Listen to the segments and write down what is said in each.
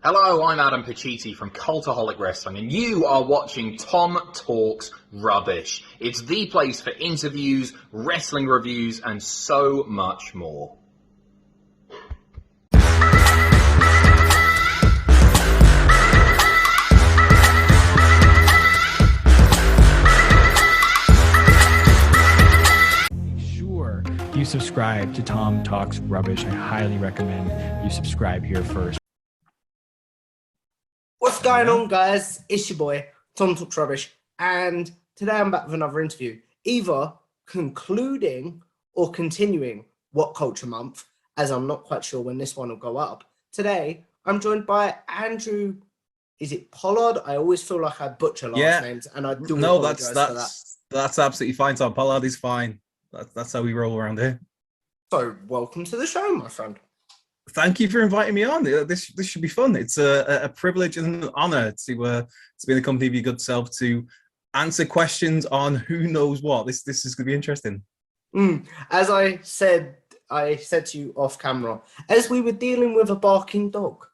Hello, I'm Adam Pacitti from Cultaholic Wrestling, and you are watching Tom Talks Rubbish. It's the place for interviews, wrestling reviews, and so much more. Sure, you subscribe to Tom Talks Rubbish. I highly recommend you subscribe here first. What's going on, guys? It's your boy, Tom Talks Rubbish, and today I'm back with another interview, either concluding or continuing Whatculture month, as I'm not quite sure when this one will go up. Today, I'm joined by Andrew, is it Pollard? I always feel like I butcher last names, and I do apologize for that. That's absolutely fine, Tom. Pollard is fine. That's how we roll around here. So, welcome to the show, my friend. Thank you for inviting me on. This should be fun. It's a privilege and an honor to be in the company of your good self to answer questions on who knows what. This is going to be interesting. As I said to you off camera, as we were dealing with a barking dog.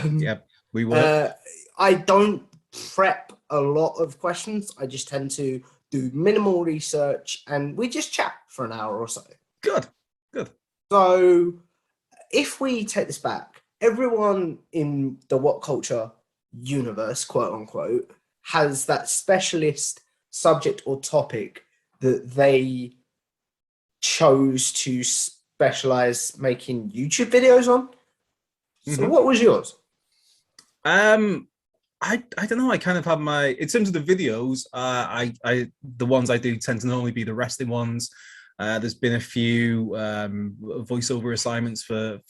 Yeah, we were. I don't prep a lot of questions. I just tend to do minimal research, and we just chat for an hour or so. Good. So, if we take this back, everyone in the Whatculture universe, quote unquote, has that specialist subject or topic that they chose to specialize making YouTube videos on. So what was yours? I don't know. I kind of have my, in terms of the videos, the ones I do tend to normally be the wrestling ones. There's been a few voiceover assignments for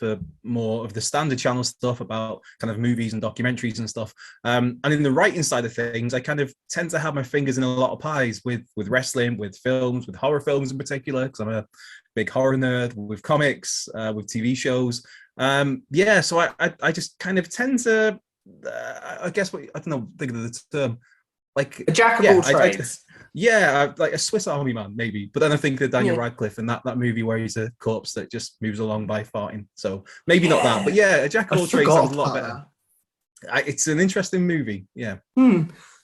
more of the standard channel stuff about kind of movies and documentaries and stuff. And in the writing side of things, I kind of tend to have my fingers in a lot of pies with wrestling, with films, with horror films in particular, because I'm a big horror nerd, with comics, with TV shows. So I just kind of tend to, I guess, I don't know, think of the term, like A jack of all trades. Like a Swiss Army man, maybe. But then I think of Daniel Radcliffe and that movie where he's a corpse that just moves along by farting. So maybe not that, but a jack of all trades sounds a lot better. It's an interesting movie, yeah.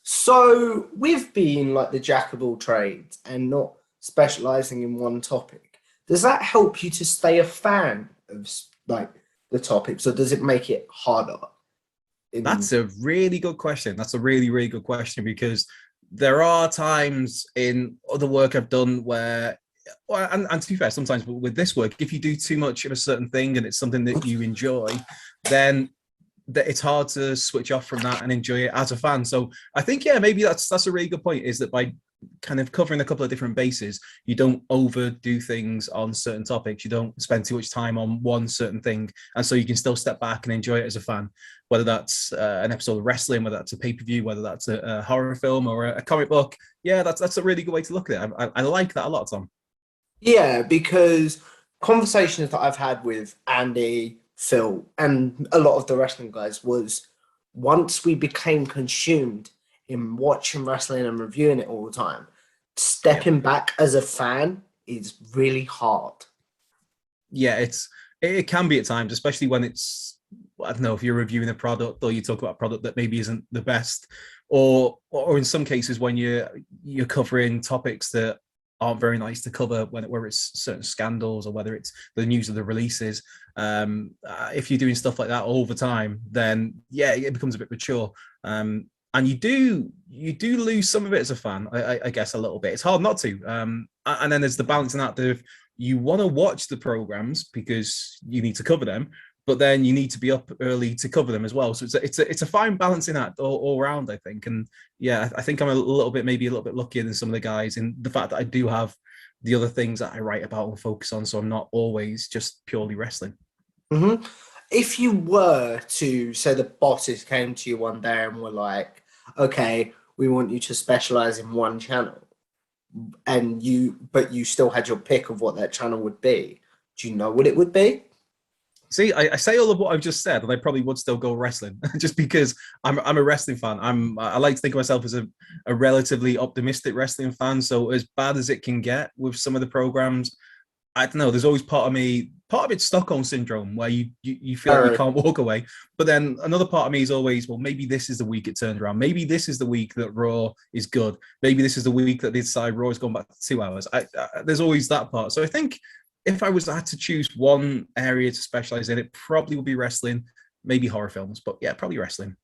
So with being like the jack of all trades and not specializing in one topic, does that help you to stay a fan of like the topics, or does it make it harder? That's a really good question. That's a really, really good question, because there are times in other work I've done where, and to be fair, sometimes with this work, if you do too much of a certain thing and it's something that you enjoy, then it's hard to switch off from that and enjoy it as a fan. So I think, maybe that's a really good point, is that by kind of covering a couple of different bases, you don't overdo things on certain topics. You don't spend too much time on one certain thing. And so you can still step back and enjoy it as a fan, whether that's an episode of wrestling, whether that's a pay-per-view, whether that's a horror film or a comic book. Yeah, that's a really good way to look at it. I like that a lot, Tom. Yeah, because conversations that I've had with Andy, Phil, and a lot of the wrestling guys was, once we became consumed in watching wrestling and reviewing it all the time, stepping back as a fan is really hard. Yeah, it can be at times, especially when it's, I don't know, if you're reviewing a product or you talk about a product that maybe isn't the best, or in some cases when you're covering topics that aren't very nice to cover, whether it's certain scandals or whether it's the news of the releases. If you're doing stuff like that all the time, then it becomes a bit mature. And you do lose some of it as a fan, I guess, a little bit. It's hard not to. And then there's the balancing act of, you want to watch the programs because you need to cover them, but then you need to be up early to cover them as well. So it's a fine balancing act all around, I think. And I think I'm maybe a little bit luckier than some of the guys in the fact that I do have the other things that I write about and focus on. So I'm not always just purely wrestling. Mm-hmm. If you were to say the bosses came to you one day and were like, okay, we want you to specialize in one channel, but you still had your pick of what that channel would be, do you know what it would be? See, I say all of what I've just said, and I probably would still go wrestling, just because I'm a wrestling fan. I like to think of myself as a relatively optimistic wrestling fan. So as bad as it can get with some of the programs, I don't know. There's always part of me. Part of it's Stockholm syndrome, where you feel like you can't walk away. But then another part of me is always, well, maybe this is the week it turned around. Maybe this is the week that Raw is good. Maybe this is the week that they decide Raw has gone back to 2 hours. There's always that part. So I think if I had to choose one area to specialize in, it probably would be wrestling, maybe horror films, but yeah, probably wrestling.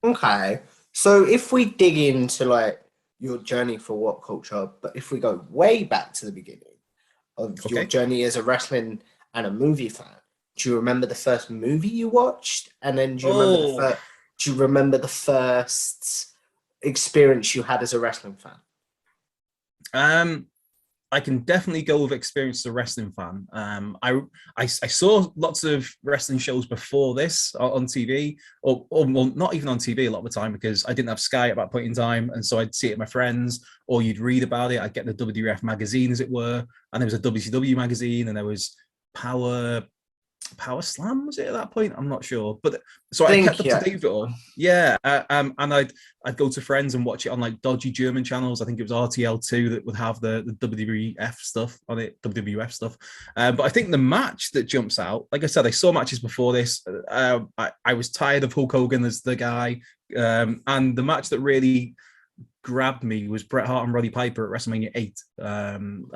Okay. So if we dig into like your journey for Whatculture, but if we go way back to the beginning of your journey as a wrestling and a movie fan, do you remember the first movie you watched? And then do you remember the first experience you had as a wrestling fan? I can definitely go with experience as a wrestling fan. I saw lots of wrestling shows before this on TV, or well, not even on TV a lot of the time, because I didn't have Sky at that point in time, and so I'd see it with my friends, or you'd read about it. I'd get the WWF magazine, as it were, and there was a WCW magazine, and there was Power Slam, was it at that point? I'm not sure, but so I kept up to date with it all. Yeah, and I'd go to friends and watch it on like dodgy German channels. I think it was RTL2 that would have the WWF stuff on it, WWF stuff. But I think the match that jumps out, like I said, I saw matches before this. I was tired of Hulk Hogan as the guy, and the match that really grabbed me was Bret Hart and Roddy Piper at WrestleMania 8. I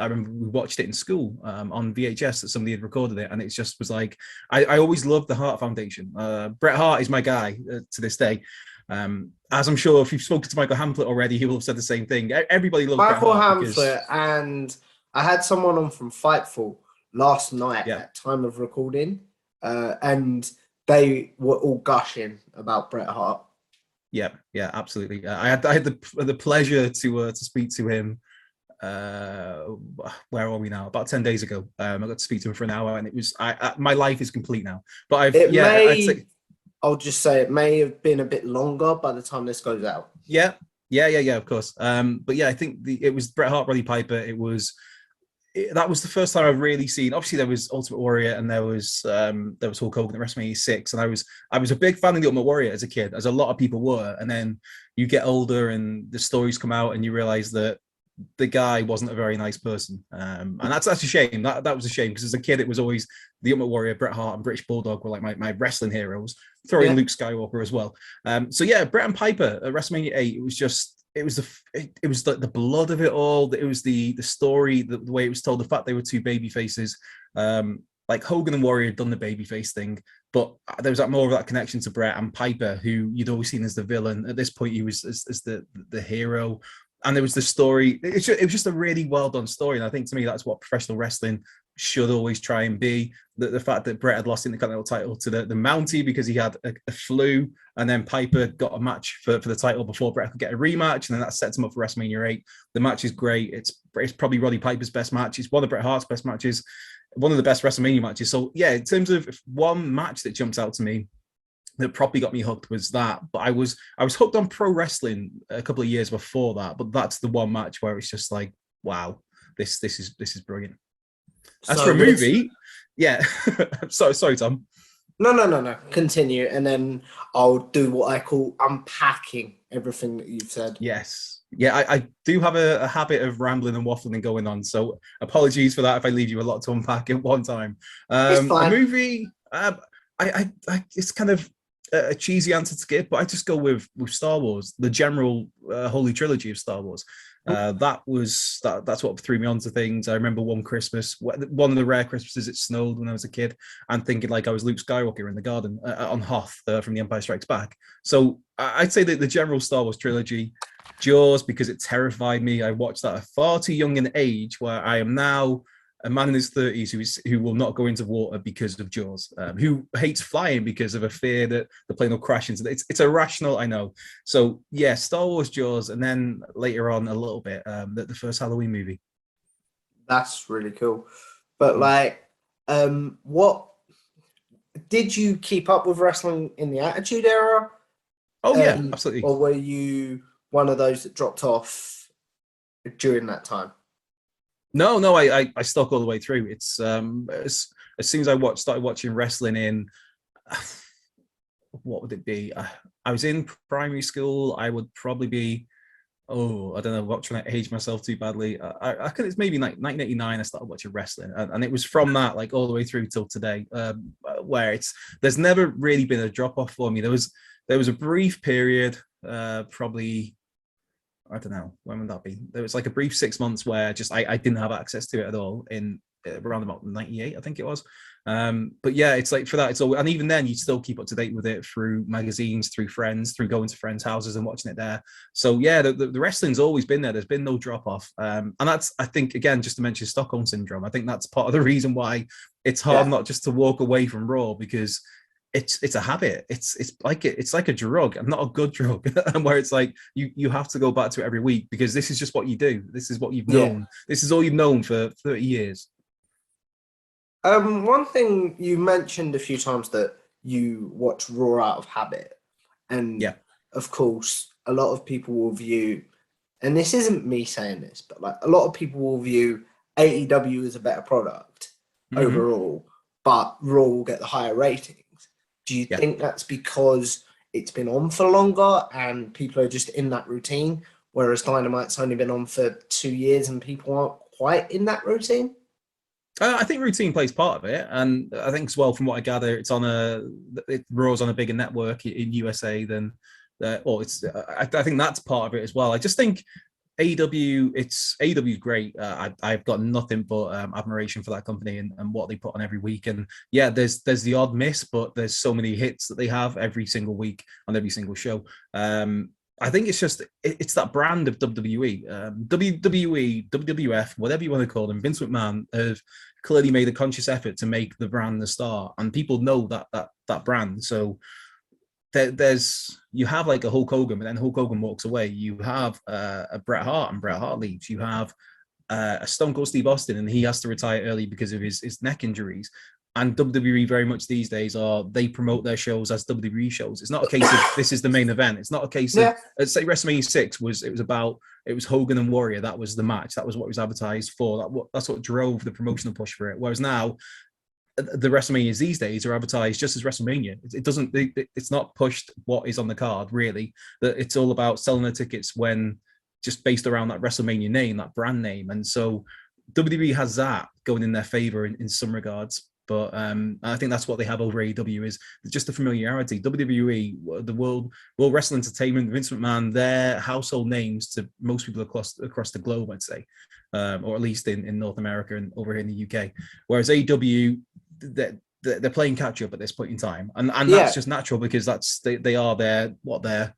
remember we watched it in school on VHS that somebody had recorded it, and it just was like, I always loved the Hart Foundation. Bret Hart is my guy to this day. As I'm sure if you've spoken to Michael Hamflett already, he will have said the same thing. Everybody loves Michael Bret Hart Hamflett, and I had someone on from Fightful last night at time of recording, and they were all gushing about Bret Hart. Yeah, absolutely. I had the pleasure to speak to him. Where are we now? About 10 days ago. I got to speak to him for an hour, and it was my life is complete now. But I'll just say it may have been a bit longer by the time this goes out. Yeah, of course. But yeah, I think it was Bret Hart, Roddy Piper. That was the first time I've really seen. Obviously, there was Ultimate Warrior, and there was Hulk Hogan at WrestleMania 6, and I was a big fan of the Ultimate Warrior as a kid, as a lot of people were. And then you get older, and the stories come out, and you realize that the guy wasn't a very nice person, and that's a shame. That was a shame, because as a kid, it was always the Ultimate Warrior, Bret Hart, and British Bulldog were like my wrestling heroes. Throw in Luke Skywalker as well. So yeah, Bret and Piper at WrestleMania 8. It was the blood of it all. It was the story, the way it was told, the fact they were two baby faces. Like Hogan and Warrior had done the babyface thing, but there was more of that connection to Bret and Piper, who you'd always seen as the villain. At this point, he was as the hero. And there was the story. It was just a really well done story. And I think to me, that's what professional wrestling should always try and be. The fact that Bret had lost the Intercontinental title to the Mountie because he had a flu, and then Piper got a match for the title before Bret could get a rematch, and then that sets him up for WrestleMania 8. The match is great. It's probably Roddy Piper's best match. It's one of Bret Hart's best matches, one of the best WrestleMania matches. So yeah, in terms of one match that jumps out to me that probably got me hooked was that. But I was hooked on pro wrestling a couple of years before that. But that's the one match where it's just like, wow, this is brilliant. As for a movie, yeah. Sorry, Tom. No. Continue, and then I'll do what I call unpacking everything that you've said. Yes. Yeah, I do have a habit of rambling and waffling going on, so apologies for that if I leave you a lot to unpack at one time. It's fine. A movie, I it's kind of a cheesy answer to give, but I just go with Star Wars, the general holy trilogy of Star Wars. That's what threw me onto things. I remember one Christmas, one of the rare Christmases, it snowed when I was a kid, and thinking like I was Luke Skywalker in the garden on Hoth from The Empire Strikes Back. So I'd say that the general Star Wars trilogy. Jaws, because it terrified me. I watched that at far too young an age, where I am now a man in his 30s who will not go into water because of Jaws, who hates flying because of a fear that the plane will crash into it. It's irrational, I know. So yeah, Star Wars, Jaws, and then later on a little bit the first Halloween movie. That's really cool. But like, what did you keep up with wrestling in the Attitude Era? Oh yeah, absolutely. Or were you one of those that dropped off during that time? No, I stuck all the way through. It's as soon as I started watching wrestling in, what would it be? I was in primary school. I would probably be Oh, I don't know what, trying to age myself too badly. I could, it's maybe like 1989 I started watching wrestling, and it was from that like all the way through till today, where there's never really been a drop off for me. There was a brief period, probably, I don't know, when would that be? There was like a brief 6 months where just I didn't have access to it at all in around about 98, I think it was. But yeah, it's like for that, it's all, and even then you still keep up to date with it through magazines, through friends, through going to friends' houses and watching it there. So yeah, the wrestling's always been there. There's been no drop off. And that's, I think, again, just to mention Stockholm syndrome, I think that's part of the reason why it's hard not just to walk away from Raw, because it's a habit. It's like a drug, and not a good drug, and where it's like you have to go back to it every week because this is just what you do. This is what you've known. This is all you've known for 30 years. One thing you mentioned a few times that you watch Raw out of habit, and of course, a lot of people will view, and this isn't me saying this, but like a lot of people will view AEW as a better product overall, but Raw will get the higher ratings. Do you think that's because it's been on for longer and people are just in that routine, whereas Dynamite's only been on for 2 years and people aren't quite in that routine? I think routine plays part of it, and I think as well, from what I gather, it's on Raw's on a bigger network in USA than, I think that's part of it as well. I just think AEW is great. I've got nothing but admiration for that company and what they put on every week. And yeah, there's the odd miss, but there's so many hits that they have every single week on every single show. I think it's that brand of WWE, WWE, WWF, whatever you want to call them. Vince McMahon have clearly made a conscious effort to make the brand the star, and people know that brand. So you have like a Hulk Hogan, but then Hulk Hogan walks away. You have a Bret Hart, and Bret Hart leaves. You have a Stone Cold Steve Austin, and he has to retire early because of his neck injuries. And WWE very much these days they promote their shows as WWE shows. It's not a case of this is the main event. It's not a case of, let's say WrestleMania 6 it was Hogan and Warrior. That was the match. That was what was advertised for. That's what drove the promotional push for it. Whereas now, the WrestleManias these days are advertised just as WrestleMania. It's not pushed what is on the card, really. It's all about selling the tickets when just based around that WrestleMania name, that brand name. And so WWE has that going in their favor in some regards. But I think that's what they have over AEW is just the familiarity. WWE, the World Wrestling Entertainment, Vince McMahon, they're household names to most people across the globe, I'd say, or at least in North America and over here in the UK. Whereas AEW, they're playing catch up at this point in time, and that's just natural because they're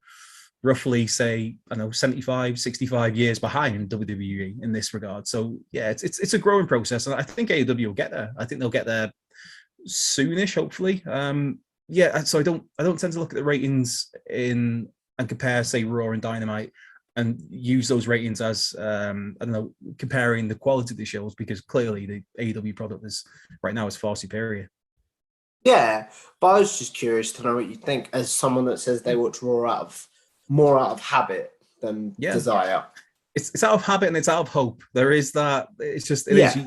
roughly, say, I don't know, 75, 65 years behind WWE in this regard. So yeah, it's a growing process, and I think AEW will get there. I think they'll get there soonish, hopefully. So I don't tend to look at the ratings and compare, say, Raw and Dynamite, and use those ratings as I don't know, comparing the quality of the shows, because clearly the AEW product right now is far superior. Yeah, but I was just curious to know what you think as someone that says they watch Raw more out of habit than desire. It's out of habit and it's out of hope. There is that. It's just is.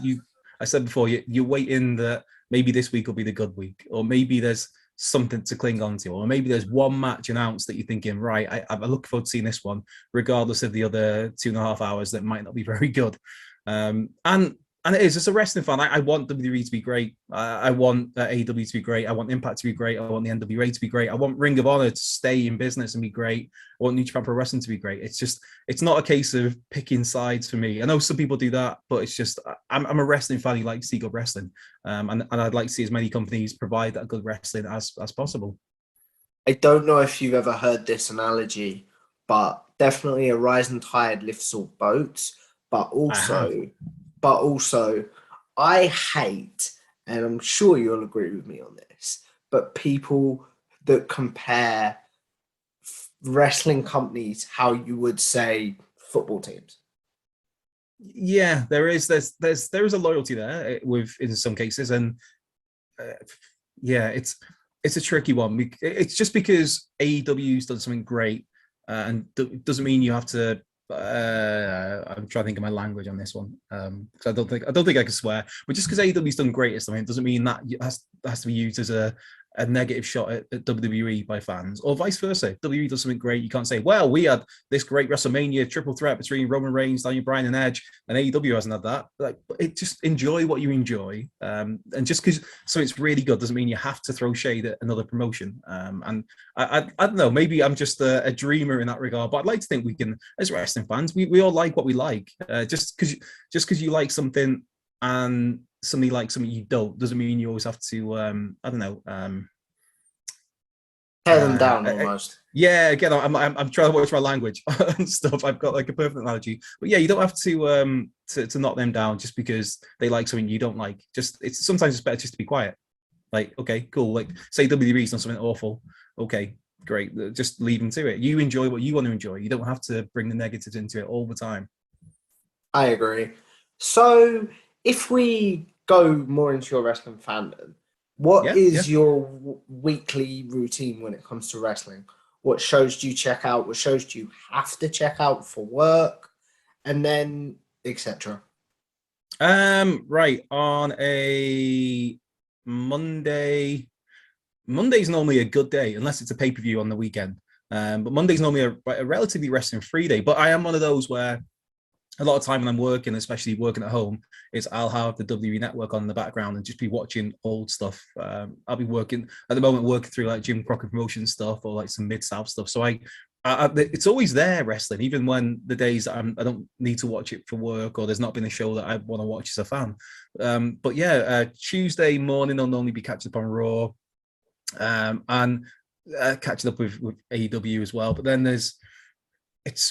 I said before, you're waiting that maybe this week will be the good week, or maybe there's something to cling on to, or maybe there's one match announced that you're thinking, right, I look forward to seeing this one, regardless of the other 2.5 hours that might not be very good. And it is, as a wrestling fan, I want WWE to be great. I want AEW to be great. I want Impact to be great. I want the NWA to be great. I want Ring of Honor to stay in business and be great. I want New Japan Pro Wrestling to be great. It's not a case of picking sides for me. I know some people do that, but it's just, I'm a wrestling fan who likes to see good wrestling. And I'd like to see as many companies provide that good wrestling as possible. I don't know if you've ever heard this analogy, but definitely a rising tide lifts all boats. But also, I hate, and I'm sure you'll agree with me on this, but people that compare wrestling companies how you would say football teams. Yeah, there's a loyalty there in some cases, and it's a tricky one. It's just because AEW's done something great, and it doesn't mean you have to. I'm trying to think of my language on this one, because I don't think I can swear. But just because AEW's done great at something doesn't mean that has to be used as a a negative shot at WWE by fans, or vice versa. If WWE does something great, you can't say, well, we had this great WrestleMania triple threat between Roman Reigns, Daniel Bryan, and Edge, and AEW hasn't had that. Like, it just enjoy what you enjoy, and just because so it's really good doesn't mean you have to throw shade at another promotion. And I don't know, maybe I'm just a dreamer in that regard, but I'd like to think we can, as wrestling fans, we all like what we like. Just because you like something and somebody likes something you don't doesn't mean you always have to I don't know tear them down almost. Yeah, again, I'm trying to watch my language and stuff. I've got like a perfect analogy, but yeah, you don't have to knock them down just because they like something you don't like. Just sometimes it's better just to be quiet. Like, okay, cool. Like, say WWE's done something awful. Okay, great. Just leave them to it. You enjoy what you want to enjoy. You don't have to bring the negatives into it all the time. I agree. So if we go more into your wrestling fandom, what is your weekly routine when it comes to wrestling? What shows do you check out? What shows do you have to check out for work? And then etc. Right, on a Monday's normally a good day, unless it's a pay-per-view on the weekend. But Monday's normally a relatively wrestling-free day. But I am one of those where a lot of time when I'm working, especially working at home, is I'll have the WWE Network on in the background and just be watching old stuff. I'll be working at the moment, working through like Jim Crockett promotion stuff or like some Mid-South stuff. So it's always there, wrestling, even when the days that I don't need to watch it for work or there's not been a show that I want to watch as a fan. But yeah, Tuesday morning I'll normally be catching up on Raw and catching up with AEW as well. But then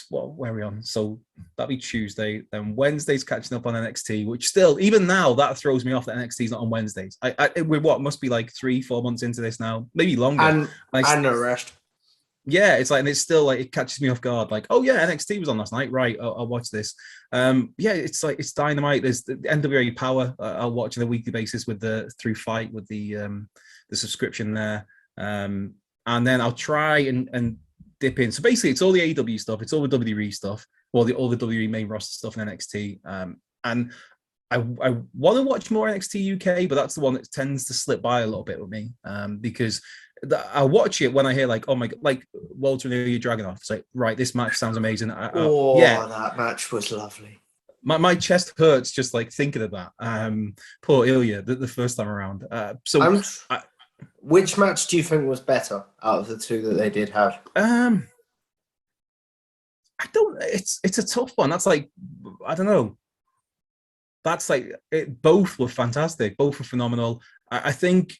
where are we on? So that'll be Tuesday. Then Wednesday's catching up on NXT, which still, even now, that throws me off that NXT's not on Wednesdays. We're must be like 3-4 months into this now, maybe longer. And no rest. Yeah, it's like, and it's still like, it catches me off guard. Like, oh yeah, NXT was on last night. Right, I'll watch this. Yeah, it's like, it's Dynamite. There's the NWA Power. I'll watch on a weekly basis through Fight with the subscription there. And then I'll try and dip in. So basically, it's all the AEW stuff, it's all the WWE stuff, all the WWE main roster stuff in NXT. And I want to watch more NXT UK, but that's the one that tends to slip by a little bit with me, because I'll watch it when I hear like, oh my god, like Walter and Ilya Dragunov. It's like, right, this match sounds amazing. Yeah, that match was lovely. My chest hurts just like thinking of that. Poor Ilya, the first time around. Which match do you think was better out of the two that they did have? I don't. It's a tough one. That's like, I don't know. That's like both were fantastic. Both were phenomenal. I think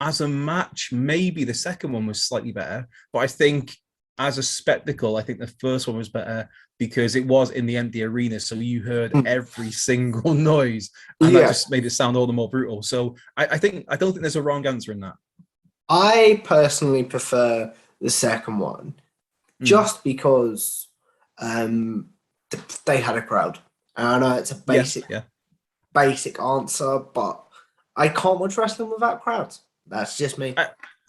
as a match, maybe the second one was slightly better. But I think as a spectacle, I think the first one was better because it was in the empty arena, so you heard every single noise, and that just made it sound all the more brutal. So I don't think there's a wrong answer in that. I personally prefer the second one, just because they had a crowd. And I know it's a basic answer, but I can't watch wrestling without crowds. That's just me.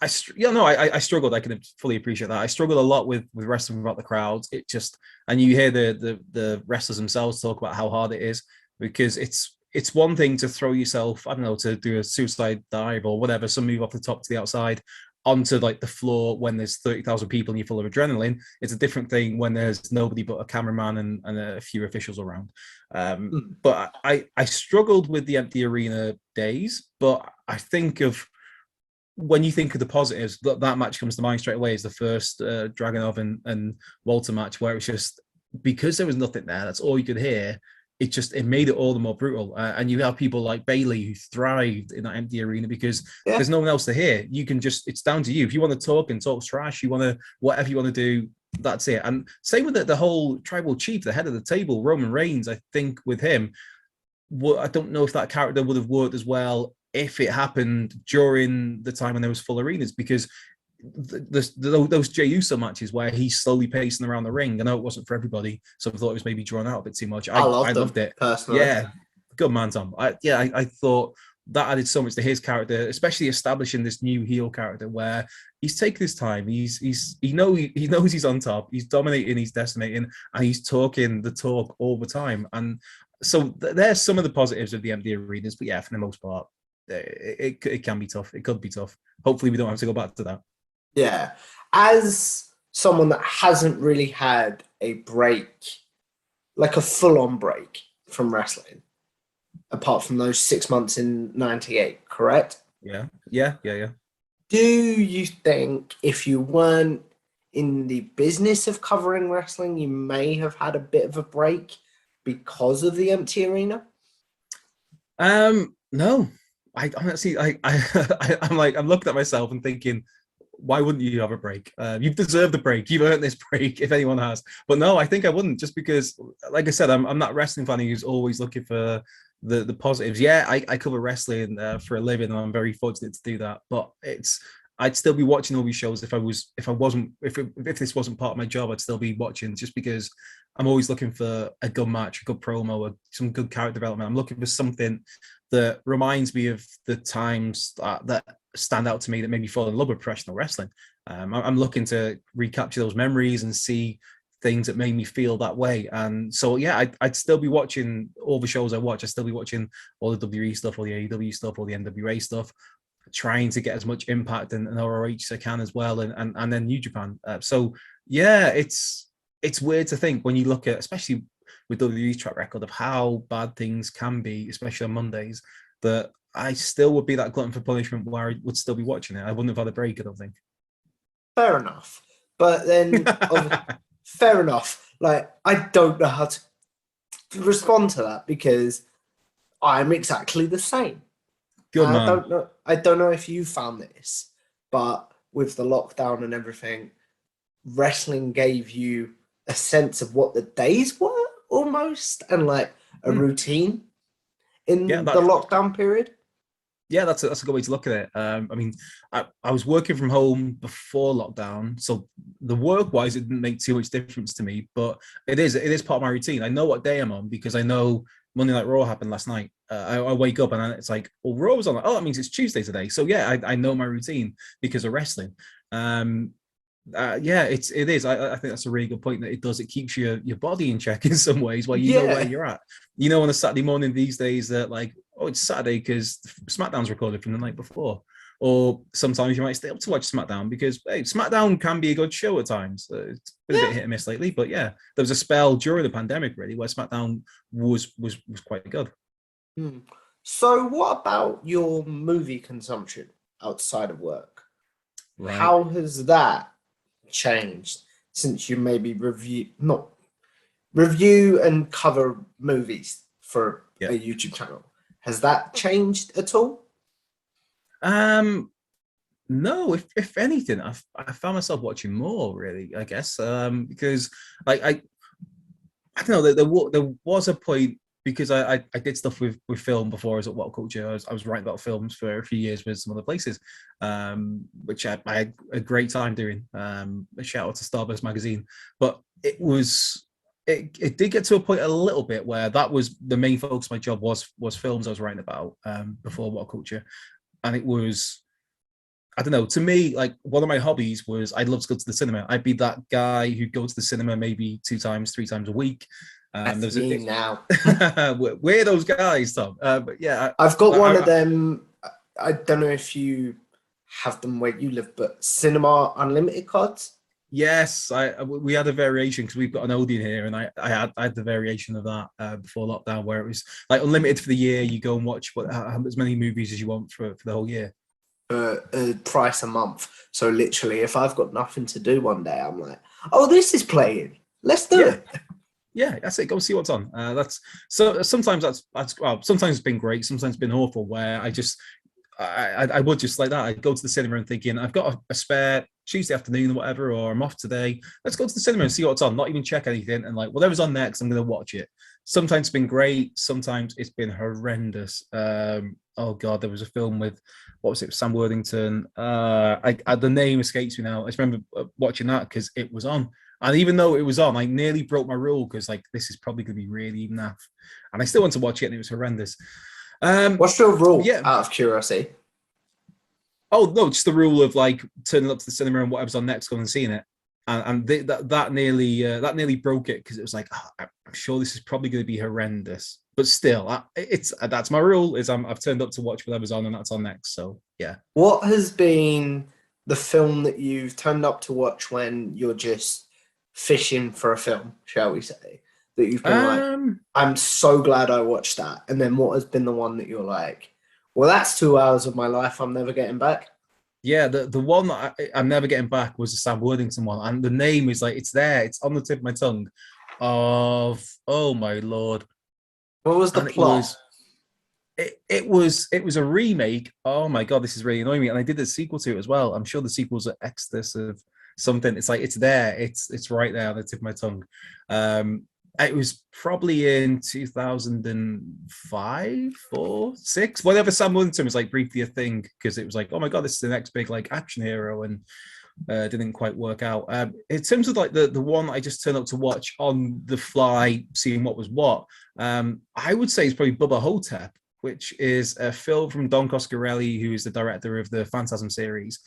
I struggled. I can fully appreciate that. I struggled a lot with wrestling without the crowds. It just, and you hear the wrestlers themselves talk about how hard it is, because it's one thing to throw yourself, I don't know, to do a suicide dive or whatever, some move off the top to the outside onto like the floor when there's 30,000 people and you're full of adrenaline. It's a different thing when there's nobody but a cameraman and a few officials around. But I struggled with the empty arena days, but I think of, when you think of the positives, that match comes to mind straight away is the first Dragunov and Walter match, where it's just, because there was nothing there, that's all you could hear. It made it all the more brutal. And you have people like Bailey who thrived in that empty arena because there's no one else to hear. You can just, it's down to you. If you want to talk and talk trash, you want to, whatever you want to do, that's it. And same with the whole tribal chief, the head of the table, Roman Reigns, I think with him, I don't know if that character would have worked as well if it happened during the time when there was full arenas, because those Jey Uso matches where he's slowly pacing around the ring, I know it wasn't for everybody, so I thought it was maybe drawn out a bit too much. I loved it personally. Yeah, good man, Tom. I thought that added so much to his character, especially establishing this new heel character where he's taking his time. He knows he's on top. He's dominating. He's decimating, and he's talking the talk all the time. And so there's some of the positives of the empty arenas, but yeah, for the most part, it can be tough. It could be tough. Hopefully, we don't have to go back to that. Yeah. As someone that hasn't really had a break, like a full-on break from wrestling, apart from those 6 months in '98, correct? Yeah. Do you think if you weren't in the business of covering wrestling, you may have had a bit of a break because of the empty arena? No, I honestly, I'm looking at myself and thinking, why wouldn't you have a break? You've deserved a break. You've earned this break, if anyone has. But no, I think I wouldn't, just because, like I said, I'm not a wrestling fan who's always looking for the positives. Yeah, I cover wrestling for a living, and I'm very fortunate to do that. But I'd still be watching all these shows if this wasn't part of my job. I'd still be watching, just because I'm always looking for a good match, a good promo, some good character development. I'm looking for something that reminds me of the times that stand out to me, that made me fall in love with professional wrestling. I'm looking to recapture those memories and see things that made me feel that way. And so, yeah, I'd still be watching all the shows I watch. I'd still be watching all the WWE stuff, all the AEW stuff, all the NWA stuff, trying to get as much Impact and ROH as I can as well, and then New Japan. So yeah, it's weird to think when you look at, especially with WWE's track record of how bad things can be, especially on Mondays, that I still would be that glutton for punishment where I would still be watching it. I wouldn't have had a break, I don't think. Fair enough. But then, fair enough. Like, I don't know how to respond to that, because I'm exactly the same. Good man. I don't know if you found this, but with the lockdown and everything, wrestling gave you a sense of what the days were almost, and like a routine in the lockdown period. Yeah, that's a good way to look at it. I mean, I was working from home before lockdown, so the work-wise, it didn't make too much difference to me. But it is part of my routine. I know what day I'm on, because I know Monday Night Raw happened last night. I wake up and it's like, well, Raw was on. Oh, that means it's Tuesday today. So yeah, I know my routine because of wrestling. Yeah, it is. I think that's a really good point, that it keeps your body in check in some ways, where you know where you're at. You know, on a Saturday morning these days, that like, oh, it's Saturday because SmackDown's recorded from the night before. Or sometimes you might stay up to watch SmackDown because, hey, SmackDown can be a good show at times. It's been a bit hit and miss lately, but yeah, there was a spell during the pandemic really where SmackDown was quite good. So what about your movie consumption outside of work? Right. How has that changed since you maybe review and cover movies for a YouTube channel? Has that changed at all? No, if anything, I found myself watching more, really, I guess, because I don't know, there was a point, because I did stuff with film before. I was at Whatculture. I was writing about films for a few years with some other places, which I had a great time doing. A shout out to Starburst magazine. But it did get to a point a little bit where that was the main focus of my job, was films I was writing about before Whatculture. And it was, I don't know, to me, like, one of my hobbies was I'd love to go to the cinema. I'd be that guy who'd go to the cinema maybe 2 times, 3 times a week. That's me now. We're those guys, Tom. But yeah, I've got one of them. I don't know if you have them where you live, but Cinema Unlimited cards. Yes, we had a variation because we've got an Odeon here, and I had the variation of that before lockdown, where it was like unlimited for the year. You go and watch as many movies as you want for the whole year. Price a month. So literally, if I've got nothing to do one day, I'm like, oh, this is playing. Let's do it. Yeah, that's it. Go see what's on. That's so. Sometimes that's well. Sometimes it's been great. Sometimes it's been awful. Where I would just like that. I'd go to the cinema and thinking, I've got a spare Tuesday afternoon or whatever, or I'm off today. Let's go to the cinema and see what's on. Not even check anything, and like whatever's on next, I'm going to watch it. Sometimes it's been great. Sometimes it's been horrendous. Oh God, there was a film with, what was it, Sam Worthington. The name escapes me now. I just remember watching that because it was on. And even though it was on, I nearly broke my rule because, like, this is probably going to be really naff. And I still went to watch it, and it was horrendous. What's your rule, out of curiosity? Oh, no, just the rule of, like, turning up to the cinema and whatever's on next, going and seeing it. And that nearly broke it because it was like, I'm sure this is probably going to be horrendous. but still, that's my rule. Is I've turned up to watch whatever's on, and that's on next. So yeah. What has been the film that you've turned up to watch when you're just fishing for a film, shall we say? That you've been like, I'm so glad I watched that. And then what has been the one that you're like, well, that's 2 hours of my life I'm never getting back? Yeah, the one that I'm never getting back was the Sam Worthington one, and the name is like, it's there, it's on the tip of my tongue. Of, oh my lord, What was the and plot? It was a remake. Oh my god, this is really annoying me. And I did a sequel to it as well. I'm sure the sequel's an exodus of something. It's like, it's there, it's right there on the tip of my tongue. It was probably in 2005 or 6, whenever Sam Worthington was like briefly a thing, because it was like, oh my god, this is the next big like action hero, and didn't quite work out. In terms of like the one I just turned up to watch on the fly, seeing what was what, I would say it's probably Bubba Hotep, which is a film from Don Coscarelli, who is the director of the Phantasm series.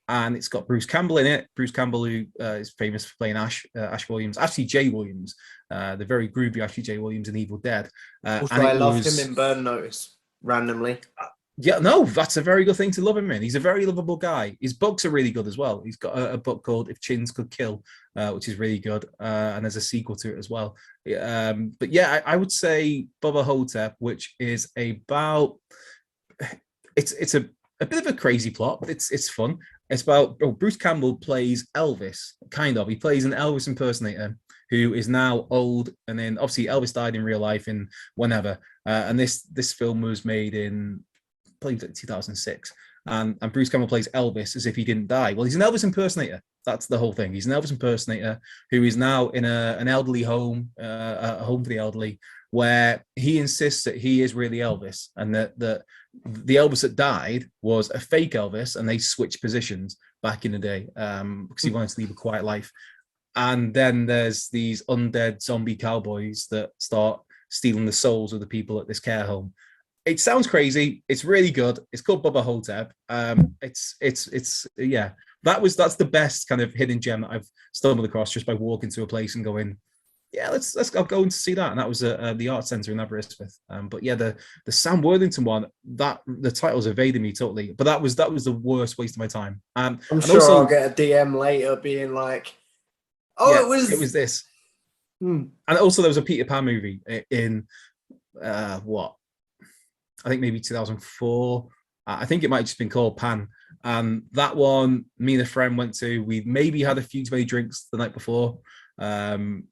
And it's got Bruce Campbell in it. Bruce Campbell, who is famous for playing Ash Williams, Ashley J. Williams, the very groovy Ashley J. Williams in Evil Dead. Also, I loved him in Burn Notice, randomly. Yeah, no, that's a very good thing to love him in. He's a very lovable guy. His books are really good as well. He's got a book called If Chins Could Kill, which is really good. And there's a sequel to it as well. But yeah, I would say Bubba Hotep, which is about, it's a bit of a crazy plot, but it's fun. It's about, Bruce Campbell plays Elvis, kind of. He plays an Elvis impersonator who is now old. And then obviously Elvis died in real life in whenever. And this film was made in, I believe, 2006. And Bruce Campbell plays Elvis as if he didn't die. Well, he's an Elvis impersonator. That's the whole thing. He's an Elvis impersonator who is now in an elderly home, a home for the elderly, where he insists that he is really Elvis, and that the Elvis that died was a fake Elvis, and they switched positions back in the day because he wanted to lead a quiet life. And then there's these undead zombie cowboys that start stealing the souls of the people at this care home. It sounds crazy. It's really good. It's called Bubba Hotep. It's yeah. That's the best kind of hidden gem that I've stumbled across just by walking to a place and going, yeah, let's go and see that. And that was the art center in Aberystwyth. But yeah, the Sam Worthington one, that the title's evaded me totally. But that was the worst waste of my time. I'm sure I'll get a DM later being like, oh, yeah, it was this. And also there was a Peter Pan movie in what? I think maybe 2004. I think it might have just been called Pan. And that one, me and a friend went to. We maybe had a few too many drinks the night before. And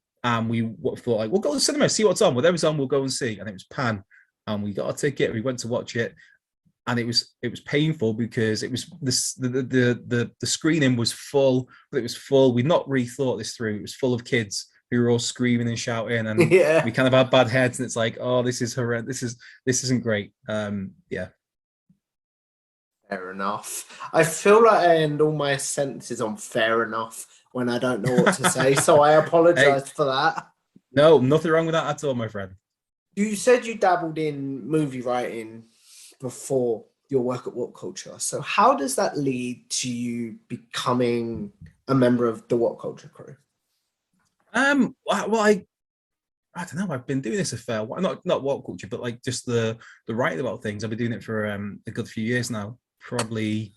we thought, like, we'll go to the cinema, see what's on. Whatever's on, we'll go and see. And it was Pan. And we got a ticket. We went to watch it. And it was painful because it was the screening was full, but it was full. We'd not really thought this through. It was full of kids who were all screaming and shouting, and we kind of had bad heads. And it's like, oh, this is horrendous. This isn't great. Yeah. Fair enough. I feel like I end all my sentences on fair enough when I don't know what to say. So I apologize for that. No, nothing wrong with that at all, my friend. You said you dabbled in movie writing before your work at Whatculture. So how does that lead to you becoming a member of the Whatculture crew? Well, I don't know. I've been doing this a fair while. Not Whatculture, but like just the writing about things. I've been doing it for a good few years now. Probably,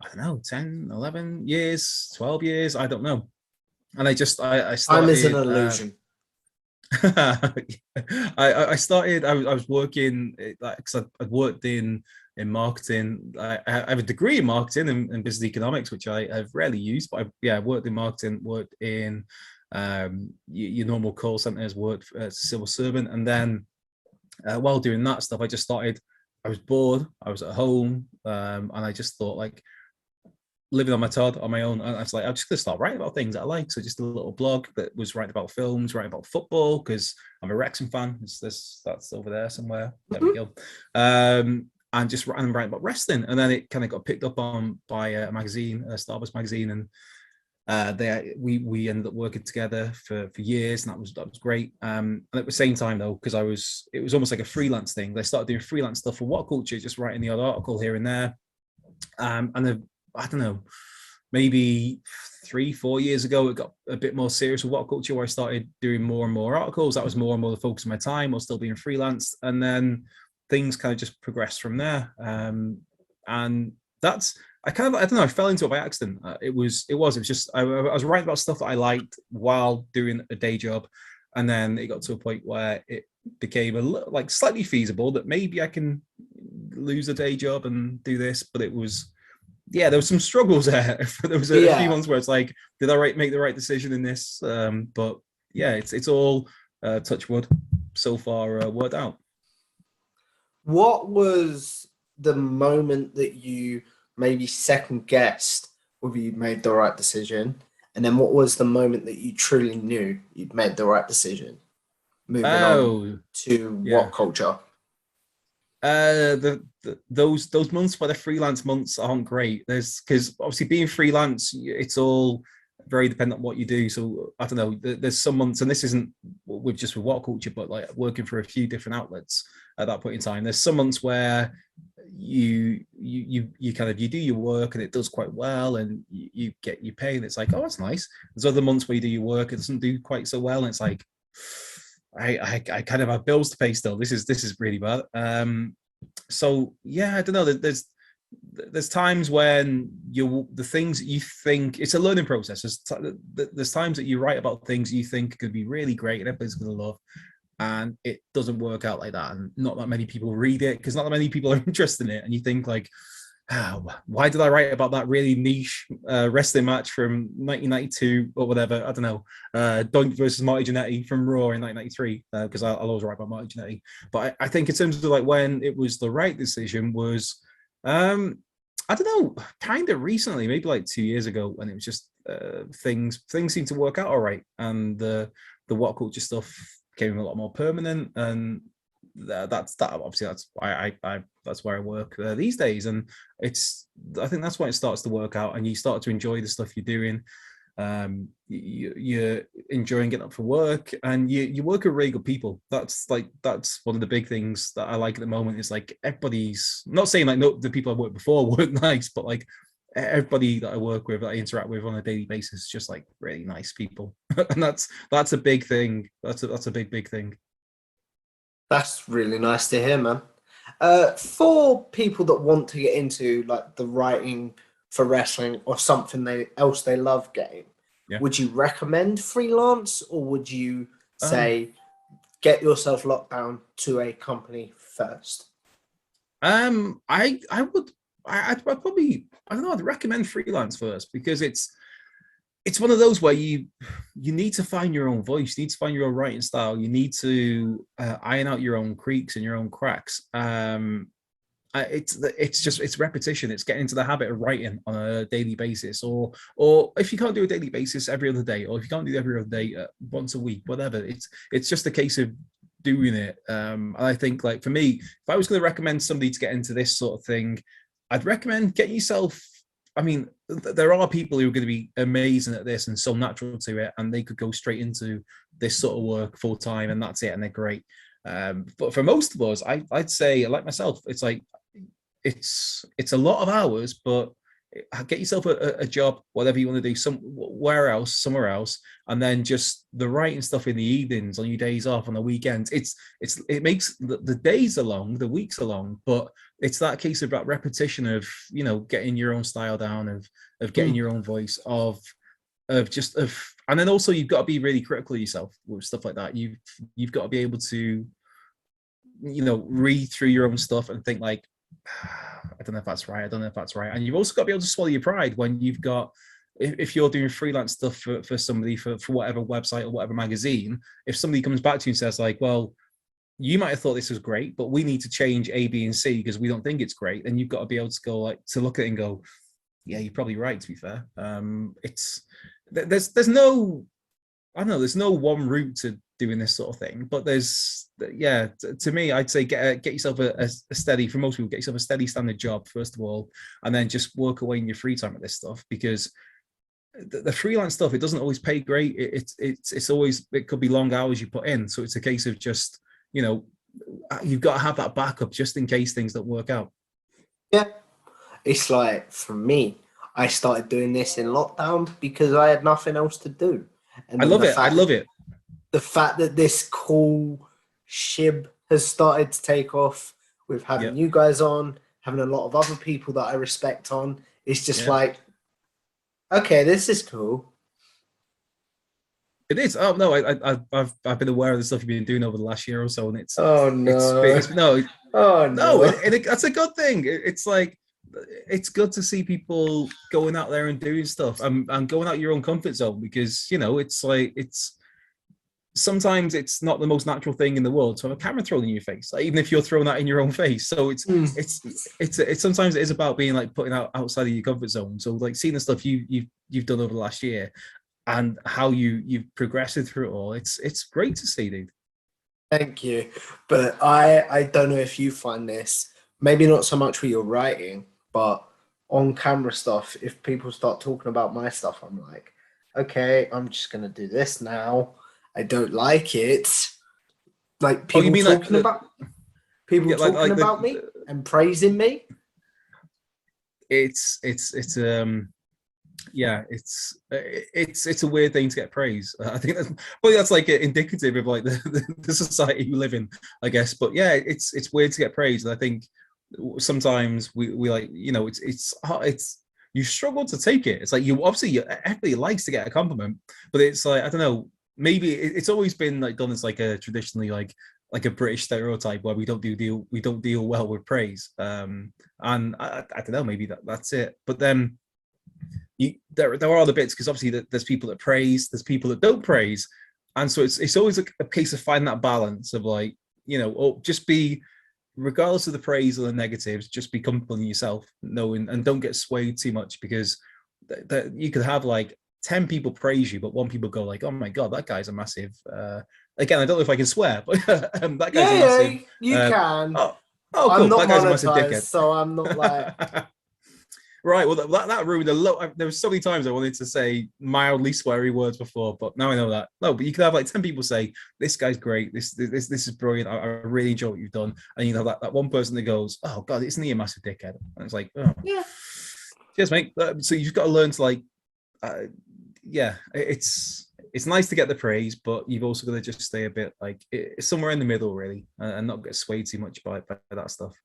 I don't know, 10, 11 years, 12 years. I don't know. And I started. Time is an illusion. I started. I was working because I'd worked in marketing. I have a degree in marketing and business economics, which I've rarely used. But I worked in marketing. Worked in your normal call centers. Worked as a civil servant, and then while doing that stuff, I just started. I was bored. I was at home, and I just thought, like, living on my Todd on my own, and I was like, I'm just gonna start writing about things that I like. So just a little blog that was writing about films, writing about football, because I'm a Wrexham fan. That's over there somewhere. There we go. And just writing about wrestling, and then it kind of got picked up on by a magazine, Star Wars magazine, and we ended up working together for years, and that was great. And at the same time, though, because it was almost like a freelance thing. They started doing freelance stuff for Whatculture, just writing the odd article here and there. And I don't know, maybe 3-4 years ago, it got a bit more serious with Whatculture, where I started doing more and more articles. That was more and more the focus of my time, while still being freelance. And then things kind of just progressed from there. And that's, I don't know, I fell into it by accident. It was just, I was writing about stuff that I liked while doing a day job. And then it got to a point where it became a little, like, slightly feasible that maybe I can lose a day job and do this. But it was, yeah, there was some struggles there. There was a few months where it's like, did I make the right decision in this? But yeah, it's all touch wood so far worked out. What was the moment that you maybe second guessed whether you made the right decision? And then what was the moment that you truly knew you'd made the right decision? Moving on to Whatculture. Those months where the freelance months aren't great. Because obviously being freelance, it's all very dependent on what you do. So I don't know, there's some months, and this isn't with Whatculture, but like working for a few different outlets at that point in time, there's some months where you kind of, you do your work and it does quite well, and you get your pay, and it's like, oh, that's nice. There's other months where you do your work, it doesn't do quite so well, and it's like, I kind of have bills to pay still. This is really bad. So yeah, I don't know. There's times when the things that you think, it's a learning process. There's times that you write about things you think could be really great and everybody's going to love, and it doesn't work out like that. And not that many people read it because not that many people are interested in it. And you think like, why did I write about that really niche wrestling match from 1992 or whatever? I don't know. Doink versus Marty Jannetty from Raw in 1993, because I'll always write about Marty Jannetty. But I think in terms of like when it was the right decision was, I don't know, kind of recently, maybe like 2 years ago, when it was just things seemed to work out all right, and the Whatculture stuff became a lot more permanent, and that's why that's where I work these days. And I think that's when it starts to work out, and you start to enjoy the stuff you're doing. You're enjoying getting up for work, and you work with really good people. That's one of the big things that I like at the moment. Is like, everybody's, not saying like no, the people I worked before weren't nice, but like everybody that I work with, that I interact with on a daily basis, is just like really nice people. And that's a big thing. That's a big thing. That's really nice to hear, man. For people that want to get into like the writing for wrestling or something else they love getting, would you recommend freelance, or would you say get yourself locked down to a company first? I'd probably, I don't know, I'd recommend freelance first, because it's one of those where you need to find your own voice, you need to find your own writing style, you need to iron out your own creaks and your own cracks. It's repetition. It's getting into the habit of writing on a daily basis, or if you can't do a daily basis, every other day, or if you can't do every other day, once a week, whatever. It's just a case of doing it. And I think, like, for me, if I was going to recommend somebody to get into this sort of thing, I'd recommend getting yourself. I mean, there are people who are going to be amazing at this and so natural to it, and they could go straight into this sort of work full time, and that's it, and they're great. But for most of us, I'd say, like myself, it's like it's a lot of hours, but get yourself a job, whatever you want to do, somewhere else, and then just the writing stuff in the evenings, on your days off, on the weekends. It makes the days are long, the weeks are long, but it's that case of that repetition of, you know, getting your own style down, of getting your own voice, and then also you've got to be really critical of yourself with stuff like that. You've got to be able to, you know, read through your own stuff and think like, I don't know if that's right. And you've also got to be able to swallow your pride when you've got, if you're doing freelance stuff for somebody, for whatever website or whatever magazine, if somebody comes back to you and says like, well, you might have thought this was great, but we need to change A, B, and C because we don't think it's great, then you've got to be able to go, like, to look at it and go, yeah, you're probably right, to be fair. There's no, I don't know, there's no one route to doing this sort of thing, but to me, I'd say get yourself a steady, for most people, get yourself a steady standard job first of all, and then just work away in your free time at this stuff, because the freelance stuff, it doesn't always pay great. It's always, it could be long hours you put in, so it's a case of just, you know, you've got to have that backup just in case things don't work out. Yeah, it's like, for me, I started doing this in lockdown because I had nothing else to do. And I then love it. I love it. The fact that this cool shib has started to take off with having you guys on, having a lot of other people that I respect on, it's just like, okay, this is cool. It is. Oh no, I've been aware of the stuff you've been doing over the last year or so, and it's oh no, that's a good thing. It's like, it's good to see people going out there and doing stuff and going out your own comfort zone, because it's like, sometimes it's not the most natural thing in the world to have a camera thrown in your face, like, even if you're throwing that in your own face. So it's sometimes it is about being like putting out outside of your comfort zone. So like seeing the stuff you've done over the last year and how you've progressed through it all, it's great to see, dude. Thank you. But I don't know if you find this, maybe not so much with your writing, but on camera stuff, if people start talking about my stuff, I'm like, okay, I'm just gonna do this now. I don't like it. Like people talking about me and praising me. It's a weird thing to get praise. I think that's like indicative of like the society we live in, I guess. But yeah, it's weird to get praise, and I think sometimes we like, it's you struggle to take it. It's like, everybody likes to get a compliment, but it's like, I don't know, maybe it's always been like done as like a traditionally like a British stereotype where we don't deal well with praise. And I don't know, maybe that's it. But then there are other bits, because obviously there's people that praise, there's people that don't praise, and so it's always like a case of finding that balance of like, just be, regardless of the praise or the negatives, just be comfortable in yourself, knowing, and don't get swayed too much, because you could have like 10 people praise you, but one people go like, oh my god, that guy's a massive again, I don't know if I can swear, but that guy's a massive, you can. Oh, cool. I'm not that guy's a massive monetized, dickhead. so I'm not like right. Well, that ruined a lot. There was so many times I wanted to say mildly sweary words before, but now I know that. No, but you could have like 10 people say, this guy's great, this is brilliant, I really enjoy what you've done, and you have that one person that goes, oh god, isn't he a massive dickhead? And it's like, oh yeah, cheers mate. So you've got to learn to like it's nice to get the praise, but you've also got to just stay a bit like somewhere in the middle, really, and not get swayed too much by that stuff.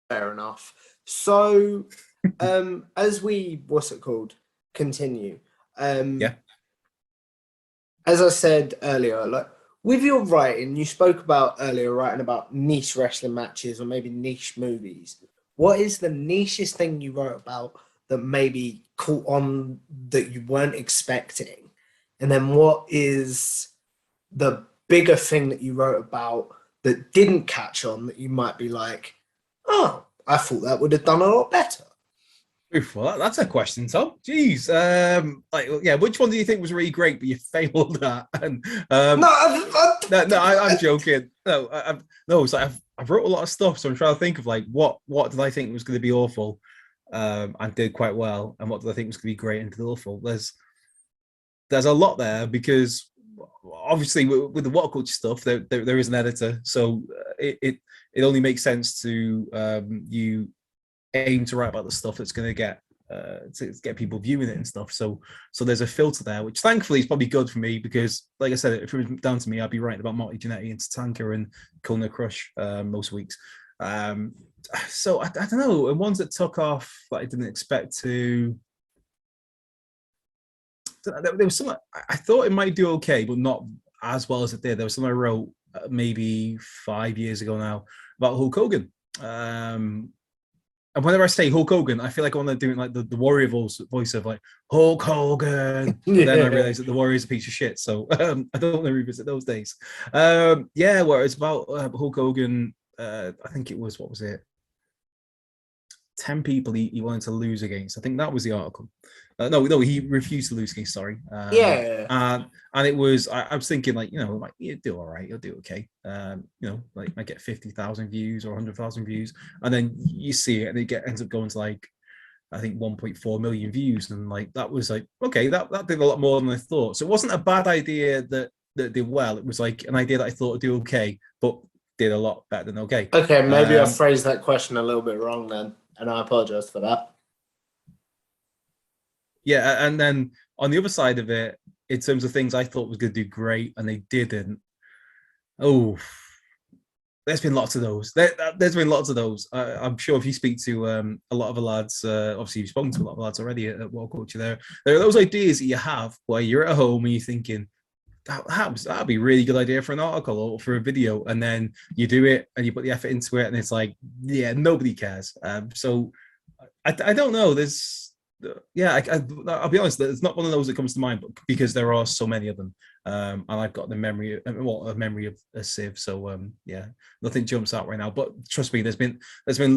Fair enough. So as we continue, as I said earlier, like with your writing, you spoke about earlier writing about niche wrestling matches or maybe niche movies. What is the nichest thing you wrote about that maybe caught on that you weren't expecting? And then what is the bigger thing that you wrote about that didn't catch on that you might be like, oh, I thought that would have done a lot better? Well, that's a question, Tom. Jeez. Which one do you think was really great but you failed at? And I'm joking. It's like I've wrote a lot of stuff, so I'm trying to think of like what did I think was going to be awful and did quite well, and what did I think was going to be great and did awful. There's a lot there, because obviously with the Whatculture stuff, there is an editor, so it only makes sense to you aim to write about the stuff that's going to get people viewing it and stuff. So there's a filter there, which thankfully is probably good for me, because like I said, if it was down to me, I'd be writing about Marty Jannetty and Tatanka and Kulna Crush most weeks. So I don't know, and ones that took off that I didn't expect to. There was some I thought it might do okay, but not as well as it did. There was something I wrote maybe 5 years ago now about Hulk Hogan. And whenever I say Hulk Hogan, I feel like I want to do it like the Warrior voice of like Hulk Hogan. Yeah. Then I realized that the Warrior's a piece of shit, so I don't want to revisit those days. Where it's about Hulk Hogan. I think it was, what was it? 10 people he wanted to lose against. I think that was the article. No, he refused to lose against. Sorry. And it was. I was thinking like, you do all right, you'll do okay. Like might get 50,000 views or 100,000 views, and then you see it, and it ends up going to like, I think 1.4 million views, and like that was like, okay, that did a lot more than I thought. So it wasn't a bad idea that did well. It was like an idea that I thought would do okay, but did a lot better than okay. Okay, maybe I phrased that question a little bit wrong then, and I apologize for that. Yeah, and then on the other side of it, in terms of things I thought was going to do great and they didn't. Oh, there's been lots of those. There's been lots of those. I'm sure if you speak to a lot of the lads, obviously you've spoken to a lot of the lads already at Whatculture, there are those ideas that you have where you're at home and you're thinking, that'd be a really good idea for an article or for a video, and then you do it and you put the effort into it and it's like, yeah, nobody cares. So I don't know. I'll be honest, it's not one of those that comes to mind, but because there are so many of them, and I've got a memory of a sieve. So yeah, nothing jumps out right now. But trust me, there's been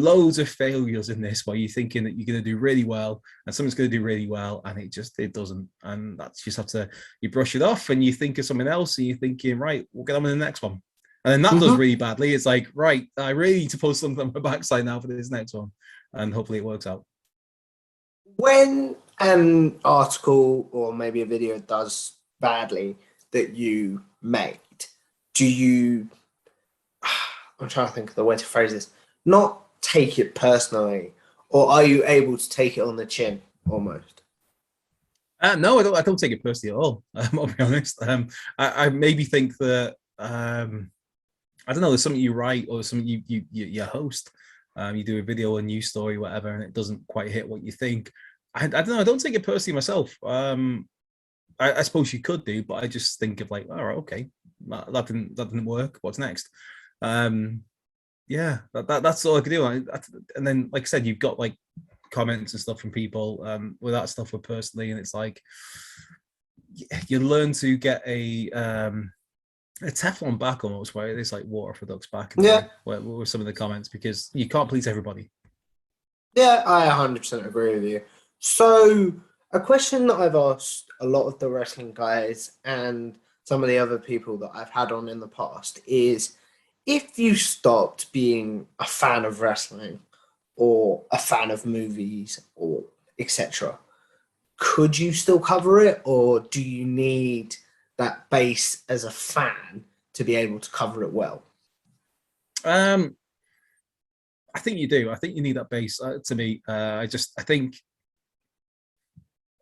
loads of failures in this where you're thinking that you're going to do really well and someone's going to do really well, and it doesn't, and that's just have to, you brush it off and you think of something else and you're thinking, right, we'll get on with the next one, and then that does really badly. It's like, right, I really need to post something on my backside now for this next one, and hopefully it works out. When an article or maybe a video does badly that you made, do you, I'm trying to think of the way to phrase this, not take it personally, or are you able to take it on the chin almost? No, I don't take it personally at all. I'll be honest. I maybe think that I don't know, there's something you write or something you host. You do a video, a news story, whatever, and it doesn't quite hit what you think. I don't know. I don't take it personally myself. I suppose you could do, but I just think of like, all right, okay, that didn't work. What's next? Yeah, that's all I could do. And then, like I said, you've got like comments and stuff from people with that stuff with personally, and it's like you learn to get a Teflon back almost, where it's like water for ducks back. Yeah, with some of the comments, because you can't please everybody. Yeah, I 100% agree with you. So, a question that I've asked a lot of the wrestling guys and some of the other people that I've had on in the past is, if you stopped being a fan of wrestling or a fan of movies or etc., could you still cover it, or do you need that base as a fan to be able to cover it well? I think you do. I think you need that base. To me, I think,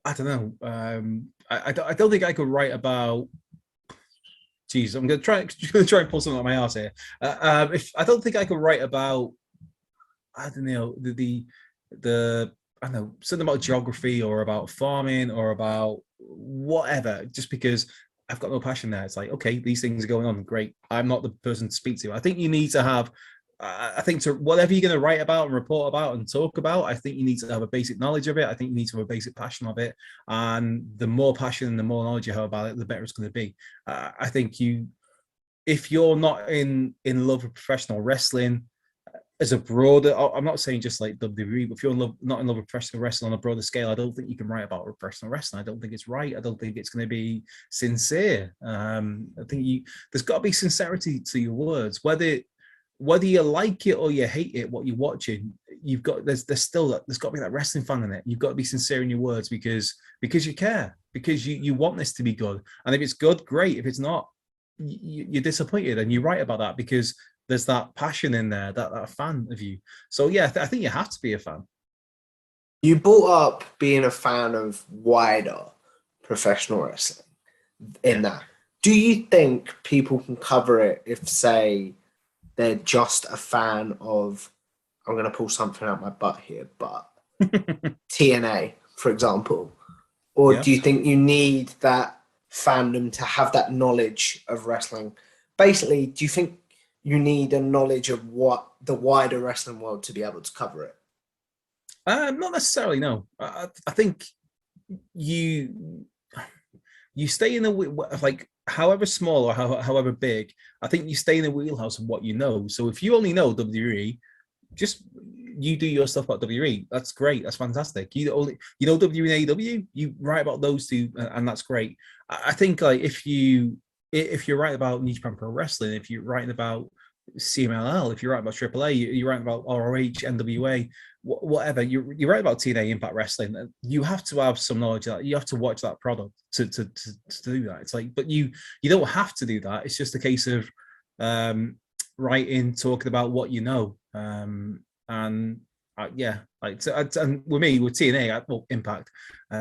I don't know. I don't think I could write about. Geez, I'm going to try and pull something out of my ass here. If I don't think I could write about, I don't know, the I don't know, something about geography or about farming or about whatever, just because I've got no passion there. It's like, okay, these things are going on, great. I'm not the person to speak to. I think you need to have, I think, to whatever you're going to write about and report about and talk about, I think you need to have a basic knowledge of it. I think you need to have a basic passion of it. And the more passion and the more knowledge you have about it, the better it's going to be. I think if you're not in love with professional wrestling as a broader, I'm not saying just like WWE, but if you're not in love with professional wrestling on a broader scale, I don't think you can write about professional wrestling. I don't think it's right. I don't think it's going to be sincere. I think there's got to be sincerity to your words, whether you like it or you hate it, what you're watching, there's got to be that wrestling fan in it. You've got to be sincere in your words because you care, because you want this to be good. And if it's good, great. If it's not, you're disappointed, and you write about that because there's that passion in there, that fan of you. So yeah, I think you have to be a fan. You brought up being a fan of wider professional wrestling in that. Do you think people can cover it if, say, they're just a fan of, I'm going to pull something out my butt here, but TNA, for example? Or do you think you need that fandom to have that knowledge of wrestling? Basically, do you think you need a knowledge of what the wider wrestling world to be able to cover it? Not necessarily, no. I think you stay in like, however small or however big, I think you stay in the wheelhouse of what you know. So if you only know WWE, just you do your stuff about WWE. That's great. That's fantastic. You know WWE and AEW, you write about those two, and that's great. I think like if you're writing about New Japan Pro Wrestling, if you're writing about CMLL, if you're writing about AAA, you're writing about ROH, NWA, whatever, you're writing about TNA, Impact Wrestling, you have to have some knowledge that you have to watch that product to do that. It's like, but you don't have to do that. It's just a case of writing, talking about what you know. And yeah, like and with me with TNA, well, Impact,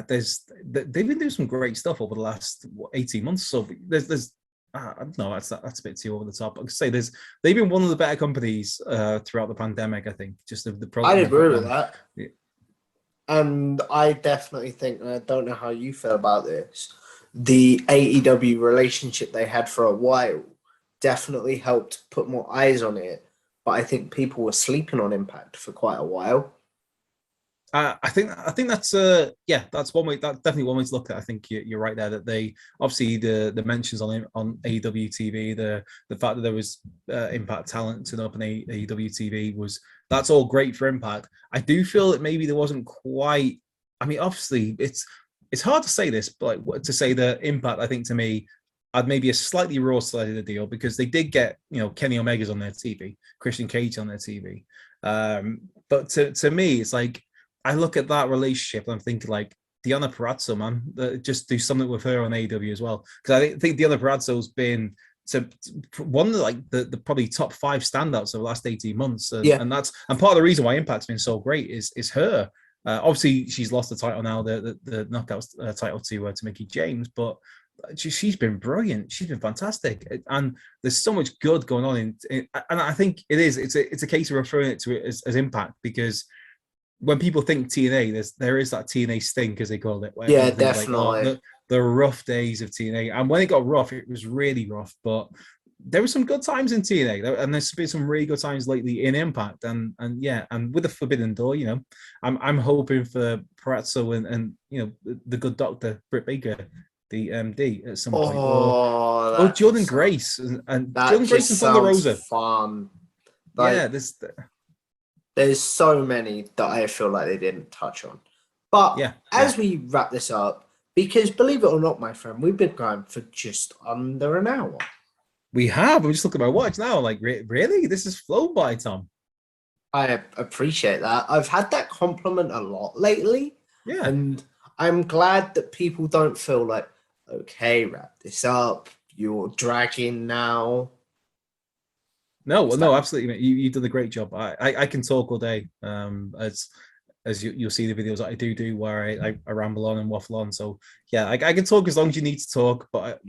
they've been doing some great stuff over the last 18 months. So there's I don't know, that's a bit too over the top. I could say they've been one of the better companies throughout the pandemic. I think just the I'd agree with that. Yeah. And I definitely think, and I don't know how you feel about this, the AEW relationship they had for a while definitely helped put more eyes on it. But I think people were sleeping on Impact for quite a while. I think that's that's one way. That's definitely one way to look at it. I think you're right there that they obviously the mentions on AEW TV, the fact that there was Impact talent turn up on AEW TV that's all great for Impact. I do feel that maybe there wasn't quite. I mean, obviously it's hard to say this, but like, to say that Impact, I think to me, had maybe a slightly raw side of the deal because they did get Kenny Omega's on their TV, Christian Cage on their TV, but to me it's like. I look at that relationship and I'm thinking like Deonna Purrazzo, man, just do something with her on AEW as well. Because I think Deonna Purrazzo's been one of the probably top 5 standouts of the last 18 months. And part of the reason why Impact's been so great is her. Obviously, she's lost the title now, the knockout title to Mickie James, but she's been brilliant. She's been fantastic, and there's so much good going on and I think it's a case of referring it to it as Impact because. When people think TNA, there is that TNA stink, as they call it. Yeah, definitely. Like, the rough days of TNA. And when it got rough, it was really rough. But there were some good times in TNA. And there's been some really good times lately in Impact. And with the Forbidden Door, I'm hoping for Purrazzo and the good doctor, Britt Baker, the MD, at some point. Or Jordan Grace. And Jordan Grace and Thunder Rosa. Fun. Like, there's so many that I feel like they didn't touch on. But as we wrap this up, because believe it or not, my friend, we've been going for just under an hour. We have. I'm just looking at my watch now. Like, really? This has flown by, Tom. I appreciate that. I've had that compliment a lot lately. Yeah. And I'm glad that people don't feel like, okay, wrap this up. You're dragging now. No, absolutely, mate. You've done a great job. I can talk all day. As you'll see the videos that I do where I ramble on and waffle on. So yeah, I can talk as long as you need to talk. But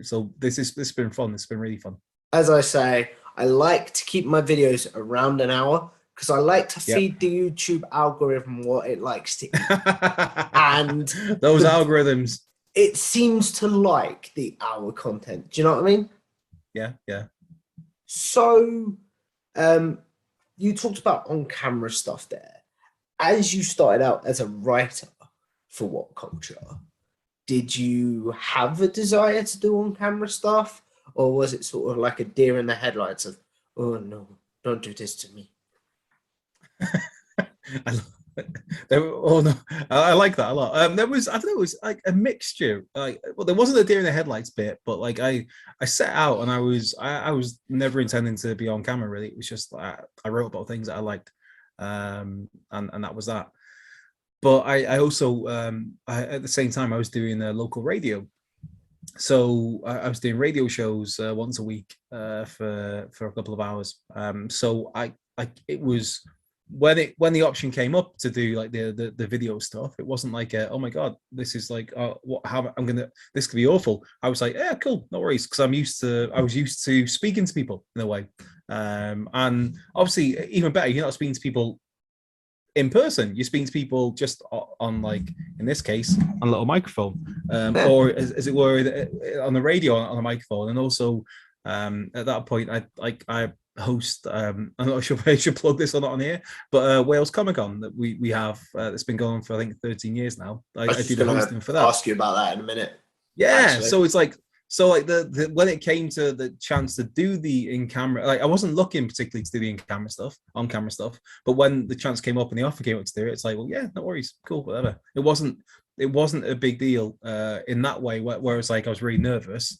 so this has been fun. It's been really fun. As I say, I like to keep my videos around an hour because I like to feed the YouTube algorithm what it likes to eat. And those algorithms. It seems to like the hour content. Do you know what I mean? Yeah. So, you talked about on-camera stuff there. As you started out as a writer for Whatculture, did you have a desire to do on-camera stuff? Or was it sort of like a deer in the headlights of, oh no, don't do this to me? I like that a lot. There was, I don't know, it was like a mixture. Like, well, there wasn't a deer in the headlights bit, but like I set out and I was never intending to be on camera. Really, it was just I wrote about things that I liked, and that was that. But I also at the same time I was doing local radio, so I was doing radio shows once a week for a couple of hours. So it was. When the option came up to do like the video stuff, it wasn't like oh my god, this is like this could be awful. I was like, yeah, cool, no worries, because I was used to speaking to people in a way, and obviously even better, you're not speaking to people in person, you're speaking to people just on, like in this case, on a little microphone, or as it were on the radio on a microphone. And also at that point I host I'm not sure if I should plug this or not on here, but Wales Comic Con that we have that's been going for I think 13 years now. I do the hosting for that. Ask you about that in a minute. Yeah, actually. So it's like the when it came to the chance to do the in-camera, like I wasn't looking particularly to do the on-camera stuff, but when the chance came up and the offer came up to do it, it's like, well, yeah, no worries, cool, whatever. It wasn't a big deal in that way, where it's like I was really nervous,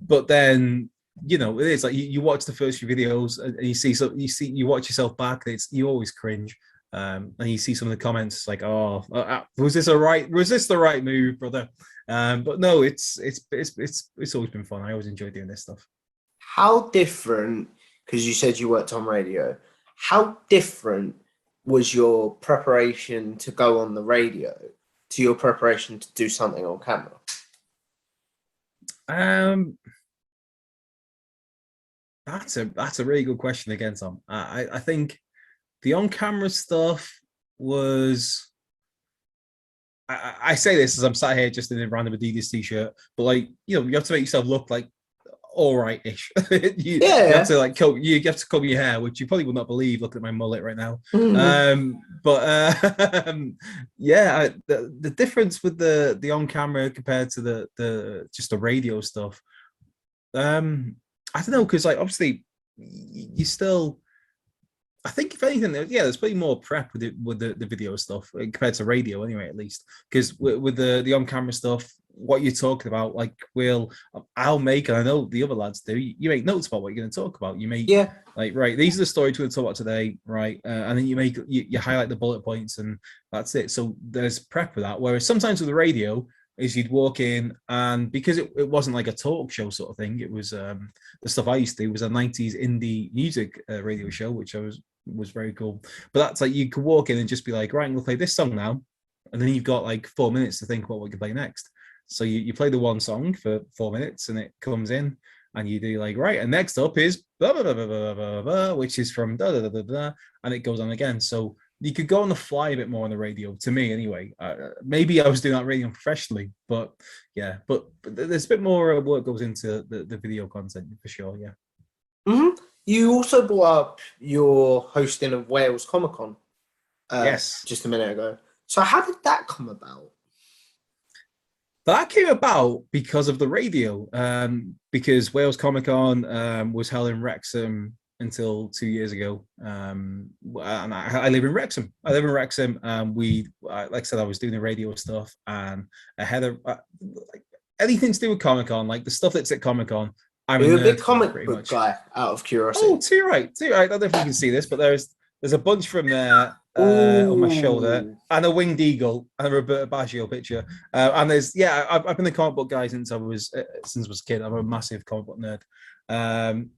but then it is like you watch the first few videos and you watch yourself back, you always cringe, and you see some of the comments like, oh, was this the right move, brother? But no, it's always been fun. I always enjoy doing this stuff. How different, because you said you worked on radio, how different was your preparation to go on the radio to your preparation to do something on camera? That's a really good question again, Tom. I think the on-camera stuff was. I say this as I'm sat here just in a random Adidas t-shirt, but like, you know, you have to make yourself look like all right-ish. you have to like you have to comb your hair, which you probably will not believe looking at my mullet right now. Yeah, the difference with the on-camera compared to the just the radio stuff, I don't know, because like obviously you still. I think if anything, yeah, there's probably more prep with the video stuff compared to radio, anyway. At least because with the on camera stuff, what you're talking about, like I'll make, and I know the other lads do. You make notes about what you're going to talk about. You make like right, these are the stories we're going to talk about today, right? And then you highlight the bullet points, and that's it. So there's prep for that. Whereas sometimes with the radio, is you'd walk in, and because it wasn't like a talk show sort of thing, it was the stuff I used to do was a 90s indie music radio show, which was very cool. But that's like you could walk in and just be like, right, we'll play this song now, and then you've got like 4 minutes to think about what you can play next. So you play the one song for 4 minutes, and it comes in, and you do like, right, and next up is blah, blah, blah, blah, blah, blah, blah, which is from da, da, da, da, da, and it goes on again. So you could go on the fly a bit more on the radio, to me anyway. Maybe I was doing that radio professionally, but yeah, but there's a bit more work goes into the video content for sure. Yeah. Mm-hmm. You also brought up your hosting of Wales Comic Con. Yes. Just a minute ago. So how did that come about? That came about because of the radio, because Wales Comic Con was held in Wrexham until 2 years ago. And I live in Wrexham. Like I said, I was doing the radio stuff, and I had like anything to do with Comic Con, like the stuff that's at Comic Con. You're a big comic book guy, out of curiosity. Oh, too right. I don't know if you can see this, but there's a bunch from there on my shoulder, and a winged eagle, and a Roberto Baggio picture. And there's I've been a comic book guy since I was a kid. I'm a massive comic book nerd.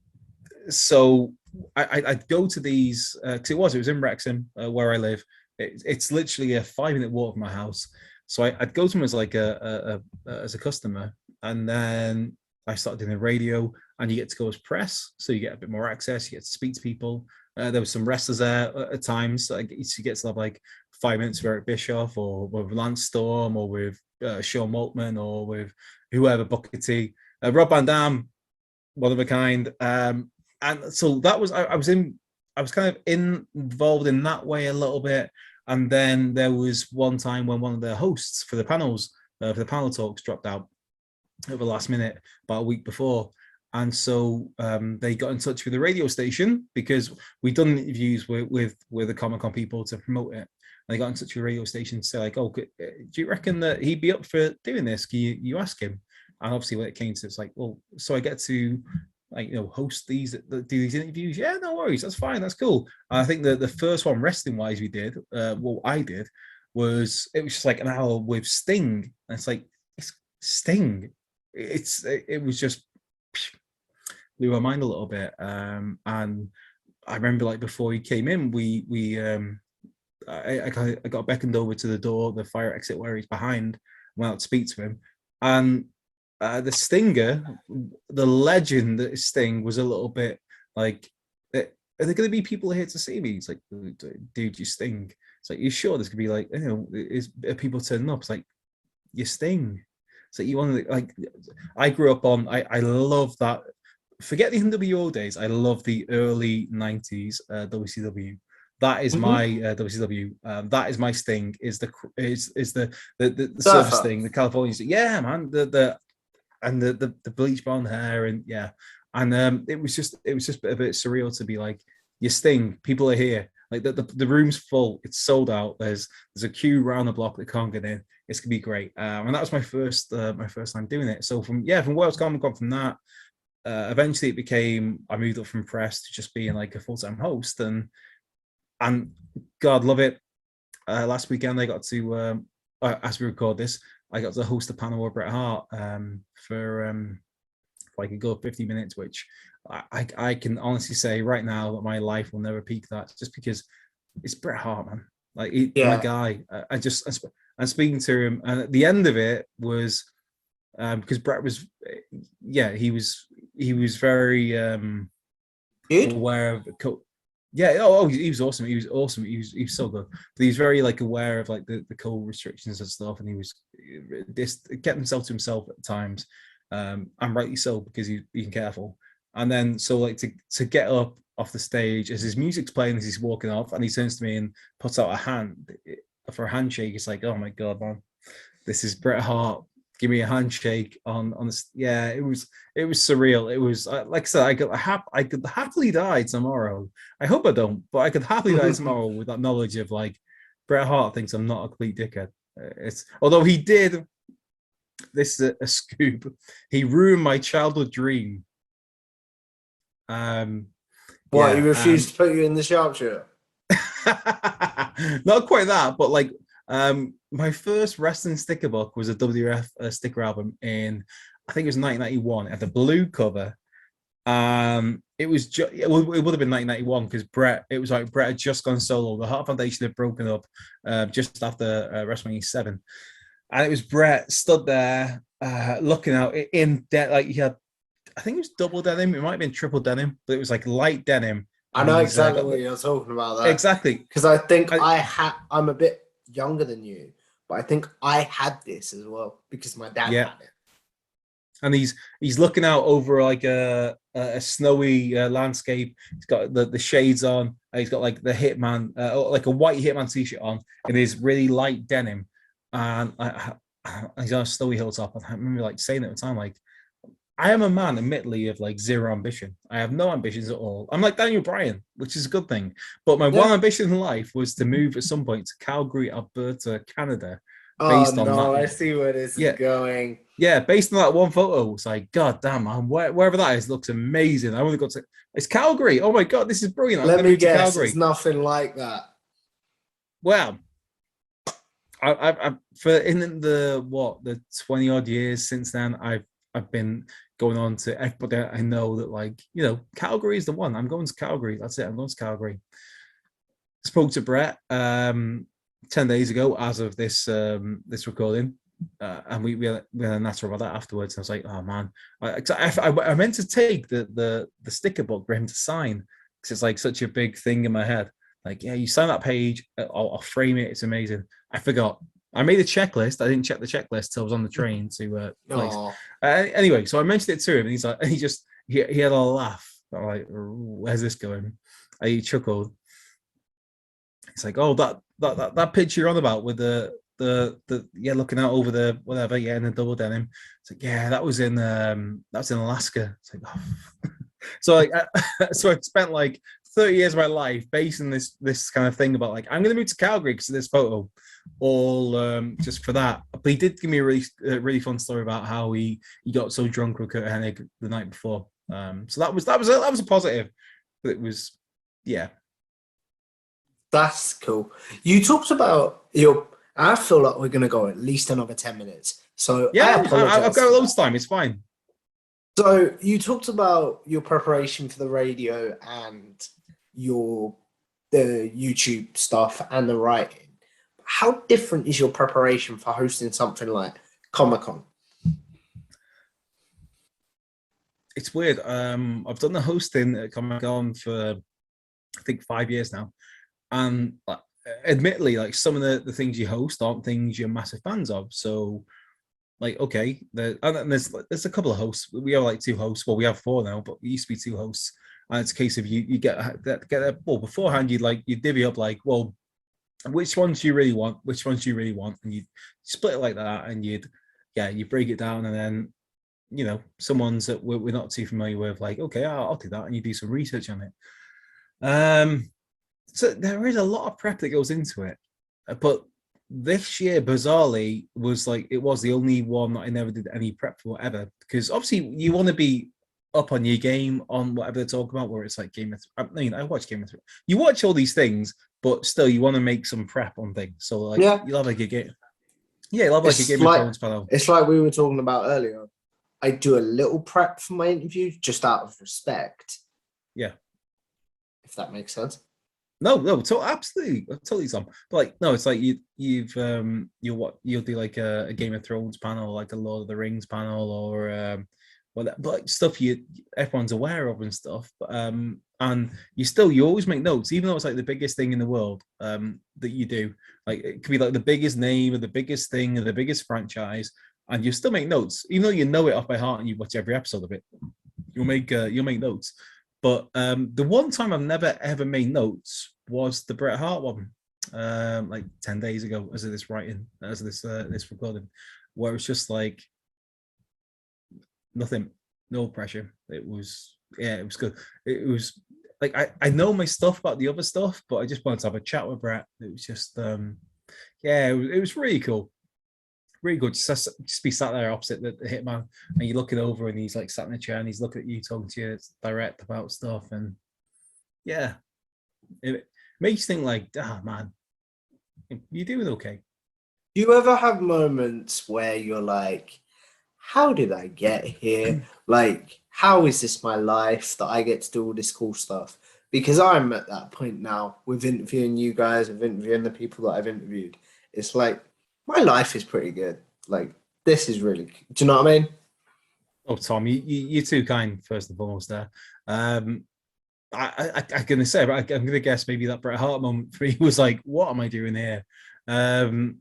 So I'd go to these because it was in Wrexham where I live. It's literally a 5-minute walk from my house. So I'd go to them as like as a customer, and then I started doing the radio, and you get to go as press, so you get a bit more access. You get to speak to people. There was some wrestlers there at times. So you get to have like 5 minutes with Eric Bischoff, or with Lance Storm, or with Sean Maltman, or with whoever, Booker T. Rob Van Dam, one of a kind. And so that was I was kind of involved in that way a little bit. And then there was one time when one of the hosts for the panels, for the panel talks, dropped out at the last minute about a week before. And so they got in touch with the radio station, because we'd done interviews with the Comic-Con people to promote it. And they got in touch with the radio station to say, like, oh, do you reckon that he'd be up for doing this? Can you ask him? And obviously when it came to, it's like, well, so I get to host do these interviews. Yeah, no worries, that's fine, that's cool. And I think the first one wrestling wise we did, I did, was it was just like an hour with Sting. And it's like, it's Sting. It was just blew my mind a little bit. And I remember, like, before he came in, I got beckoned over to the door, the fire exit where he's behind, went out to speak to him, and the Stinger, the legend that is Sting, was a little bit like, are there going to be people here to see me? It's like, dude, you Sting. It's like, you sure there's going to be, like, are people turning up? It's like, you Sting. So you want to, like, I grew up on, I love that. Forget the NWO days. I love the early 90s WCW. That is my WCW. That is my Sting. Is the service thing, the California. Yeah, man. The bleach blonde hair, and yeah, and it was just a bit surreal to be like, you Sting. People are here. Like the room's full. It's sold out. There's a queue around the block that can't get in. It's gonna be great. And that was my first time doing it. So from Wales Comic Con, from that, eventually it became, I moved up from press to just being like a full-time host, and God love it. Last weekend I got to, as we record this, I got to host a panel with Bret Hart for like a good 50 minutes, which I can honestly say right now that my life will never peak that, just because it's Bret Hart, man. Like my Yeah. guy. I'm speaking to him, and at the end of it was because Bret was, he was very Good. aware of yeah. Oh, he was awesome. He was awesome. He was so good. But he was very like aware of like the cold restrictions and stuff, and he was this kept himself to himself at times, and rightly so because he's being careful. And then so like to get up off the stage as his music's playing as he's walking off, and he turns to me and puts out a hand for a handshake. It's like, oh my god, man, this is Bret Hart. Give me a handshake on this. Yeah, it was surreal. It was like I said, I could happily die tomorrow. I hope I don't, but I could happily die tomorrow with that knowledge of like Bret Hart thinks I'm not a complete dickhead. It's although he did. This is a scoop. He ruined my childhood dream. What, he refused to put you in the sharpshooter? Not quite that, but like my first wrestling sticker book was a WWF sticker album in, I think it was 1991. It had the blue cover. It was it would have been 1991 because Bret had just gone solo. The Hart Foundation had broken up just after WrestleMania 7, and it was Bret stood there looking out in debt. Like he had, I think it was double denim. It might have been triple denim, but it was like light denim. I know exactly what you're talking about. That exactly, because I think I'm a bit younger than you, but I think I had this as well because my dad had it. And he's looking out over like a snowy landscape. He's got the shades on. He's got like the Hitman, like a white Hitman t-shirt on, in his really light denim, and he's on a snowy hilltop. And I remember like saying at the time, like, I am a man, admittedly, of like zero ambition. I have no ambitions at all. I'm like Daniel Bryan, which is a good thing. But my one ambition in life was to move at some point to Calgary, Alberta, Canada. Based on that. I see where this is going. Yeah, based on that one photo, it's like, God damn, man, wherever that is looks amazing. I want to go to. It's Calgary. Oh my God, this is brilliant. Let me guess, it's nothing like that. Well, I for in the 20 odd years since then, I've been going on to everybody I know that, like, you know, Calgary is the one. I'm going to Calgary. That's it. I'm going to Calgary. Spoke to Bret 10 days ago as of this this recording. And we had a natter about that afterwards. And I was like, oh man, I meant to take the sticker book for him to sign because it's like such a big thing in my head. Like, yeah, you sign that page, I'll frame it. It's amazing. I forgot. I made a checklist. I didn't check the checklist till I was on the train to place. Anyway, so I mentioned it to him, and he's like, and he had a laugh. I'm like, where's this going? And he chuckled. He's like, oh, that picture you're on about with the looking out over the whatever, in the double denim. It's like, yeah, that was in Alaska. It's like, oh. So like, so I spent like 30 years of my life basing this kind of thing about like, I'm gonna move to Calgary because of this photo, all just for that. But he did give me a really fun story about how he got so drunk with Kurt Hennig the night before. So that was a positive. But it was, yeah. That's cool. You talked about your. I feel like we're gonna go at least another 10 minutes. So yeah, I've got loads of time. It's fine. So you talked about your preparation for the radio and the YouTube stuff and the writing. How different is your preparation for hosting something like Comic-Con? It's weird. I've done the hosting at Comic-Con for I think 5 years now, and admittedly, like some of the things you host aren't things you're massive fans of. So, like, okay, there's a couple of hosts. We have like 2 hosts. Well, we have 4 now, but we used to be 2 hosts. And it's a case of you get well beforehand. You divvy up like, well, which ones do you really want? Which ones do you really want? And you split it like that, and you break it down, and then some ones that we're not too familiar with, like, okay, I'll do that, and you do some research on it. So there is a lot of prep that goes into it, but this year, bizarrely, was like it was the only one that I never did any prep for ever, because obviously you want to be up on your game on whatever they're talking about, where it's like I watch Game of Thrones. You watch all these things, but still you want to make some prep on things. So like you'll have like a game. Yeah, you'll have like a Game of Thrones panel. It's like we were talking about earlier. I do a little prep for my interviews just out of respect. Yeah. If that makes sense. No, absolutely, totally, Tom. But like, no, it's like you'll do like a Game of Thrones panel, like a Lord of the Rings panel, or but like stuff everyone's aware of and stuff. But and you always make notes, even though it's like the biggest thing in the world that you do. Like it could be like the biggest name or the biggest thing or the biggest franchise, and you still make notes, even though you know it off by heart and you watch every episode of it. You'll make notes. But the one time I've never ever made notes was the Bret Hart one, like 10 days ago, as of this this recording, where it's just like nothing, no pressure. It was good. It was like I know my stuff about the other stuff, but I just wanted to have a chat with Bret. It was just it was really cool. Really good. Just be sat there opposite the hitman, and you're looking over, and he's like sat in a chair, and he's looking at you, talking to you direct about stuff, and it makes you think like, man, you're doing okay. Do you ever have moments where you're like, how did I get here? Like, how is this my life that I get to do all this cool stuff? Because I'm at that point now with interviewing you guys, with interviewing the people that I've interviewed. It's like, my life is pretty good. Like, this is really, do you know what I mean? Oh, Tom, you're too kind, first and foremost there. I'm going to say, but I'm going to guess maybe that Bret Hart moment for me was like, what am I doing here? I don't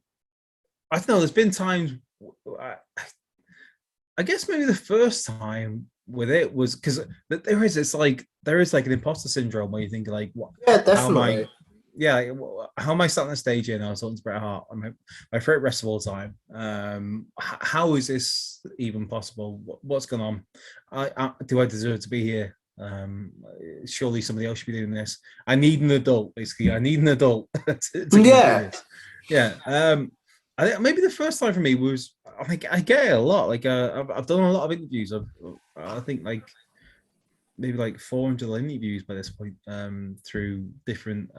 know, there's been times, I guess maybe the first time with it was because there is like an imposter syndrome where you think like, what? Yeah, definitely. How am I starting the stage here now? I was talking to Bret Hart, my favorite wrestler of all time. How is this even possible? What's going on? Do I deserve to be here? Surely somebody else should be doing this. I need an adult, basically. I need an adult to do this. Yeah. I think maybe the first time for me was, I get it a lot. Like I've done a lot of interviews. I think like maybe like 400 interviews by this point through different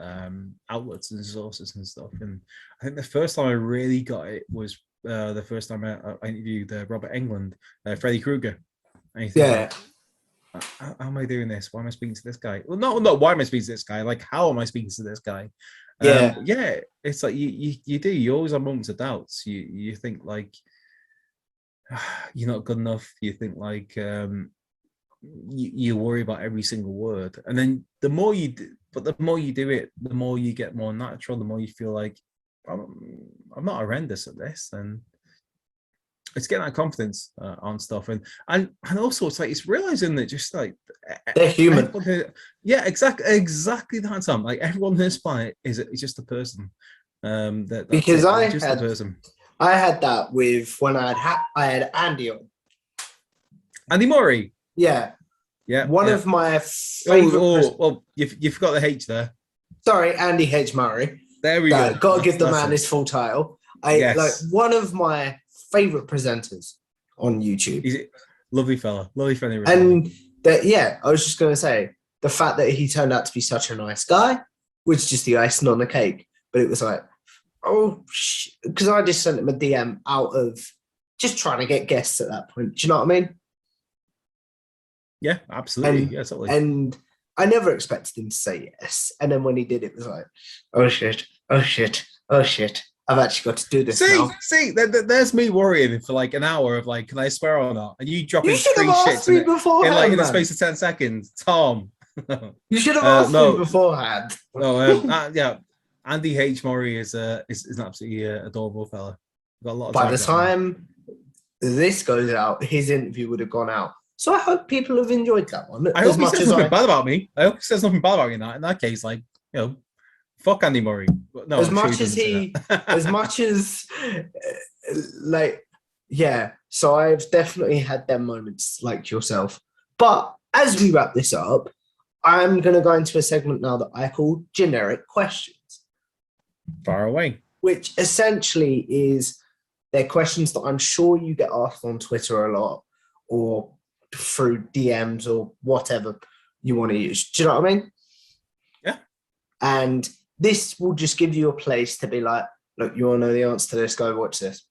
outlets and sources and stuff. And I think the first time I really got it was the first time I interviewed Robert Englund, Freddy Krueger. Yeah. How am I doing this? Why am I speaking to this guy? Well, not why am I speaking to this guy? Like, how am I speaking to this guy? Yeah. It's like you always have moments of doubts. You think like you're not good enough. You think like you worry about every single word, and then the more you do it, the more you get more natural. The more you feel like I'm not horrendous at this, and it's getting that confidence on stuff, and also it's like it's realizing that just like they're human. Yeah, exactly that time. Like everyone on this planet is just a person. Because I had that with when I had Andy on. Andy Murray. Yeah. Yeah. One of my favorite. Well, you forgot the H there. Sorry, Andy H. Murray. There we go. Got to give the man his full title. Yes. Like one of my favorite presenters on YouTube. He's a lovely fella. And I was just going to say the fact that he turned out to be such a nice guy was just the icing on the cake. But it was like, because I just sent him a DM out of just trying to get guests at that point. Do you know what I mean? Yeah, absolutely. And I never expected him to say yes. And then when he did, it was like, oh shit. I've actually got to do this now. See, there's me worrying for like an hour of like, can I swear or not? And you dropping 3 shits in the space of 10 seconds. Tom. You should have asked me beforehand. Yeah. Andy H. Murray is an absolutely adorable fella. Got a lot of By the time this goes out, his interview would have gone out. So I hope people have enjoyed that one. I hope he says nothing bad about me. I hope he says nothing bad about me in that case. Like, fuck Andy Murray. No, so I've definitely had them moments like yourself. But as we wrap this up, I'm going to go into a segment now that I call generic questions. Far away. Which essentially is they're questions that I'm sure you get asked on Twitter a lot or through DMs or whatever you want to use. Do you know what I mean? Yeah. And this will just give you a place to be like, look, you want to know the answer to this? Go watch this.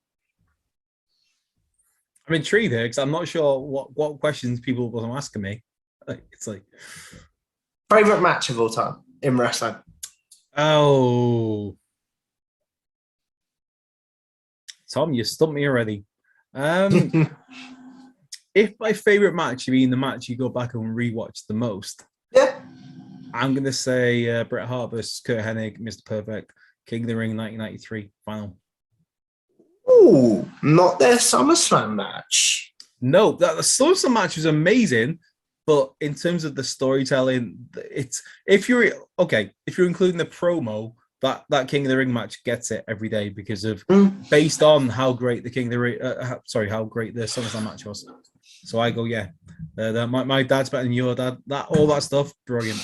I'm intrigued here because I'm not sure what questions people will ask me. It's like favorite match of all time in wrestling. Oh, Tom, you stumped me already. If my favorite match, you mean the match you go back and rewatch the most, Yeah. I'm going to say Bret Hart versus Kurt Hennig, Mr. Perfect, King of the Ring 1993 final. Ooh, not their SummerSlam match. No, the SummerSlam match was amazing, but in terms of the storytelling, it's if you're including the promo, that King of the Ring match gets it every day because of based on how great the King of the Ring, how great the SummerSlam match was. So I go, yeah, my dad's better than your dad. All that stuff, brilliant.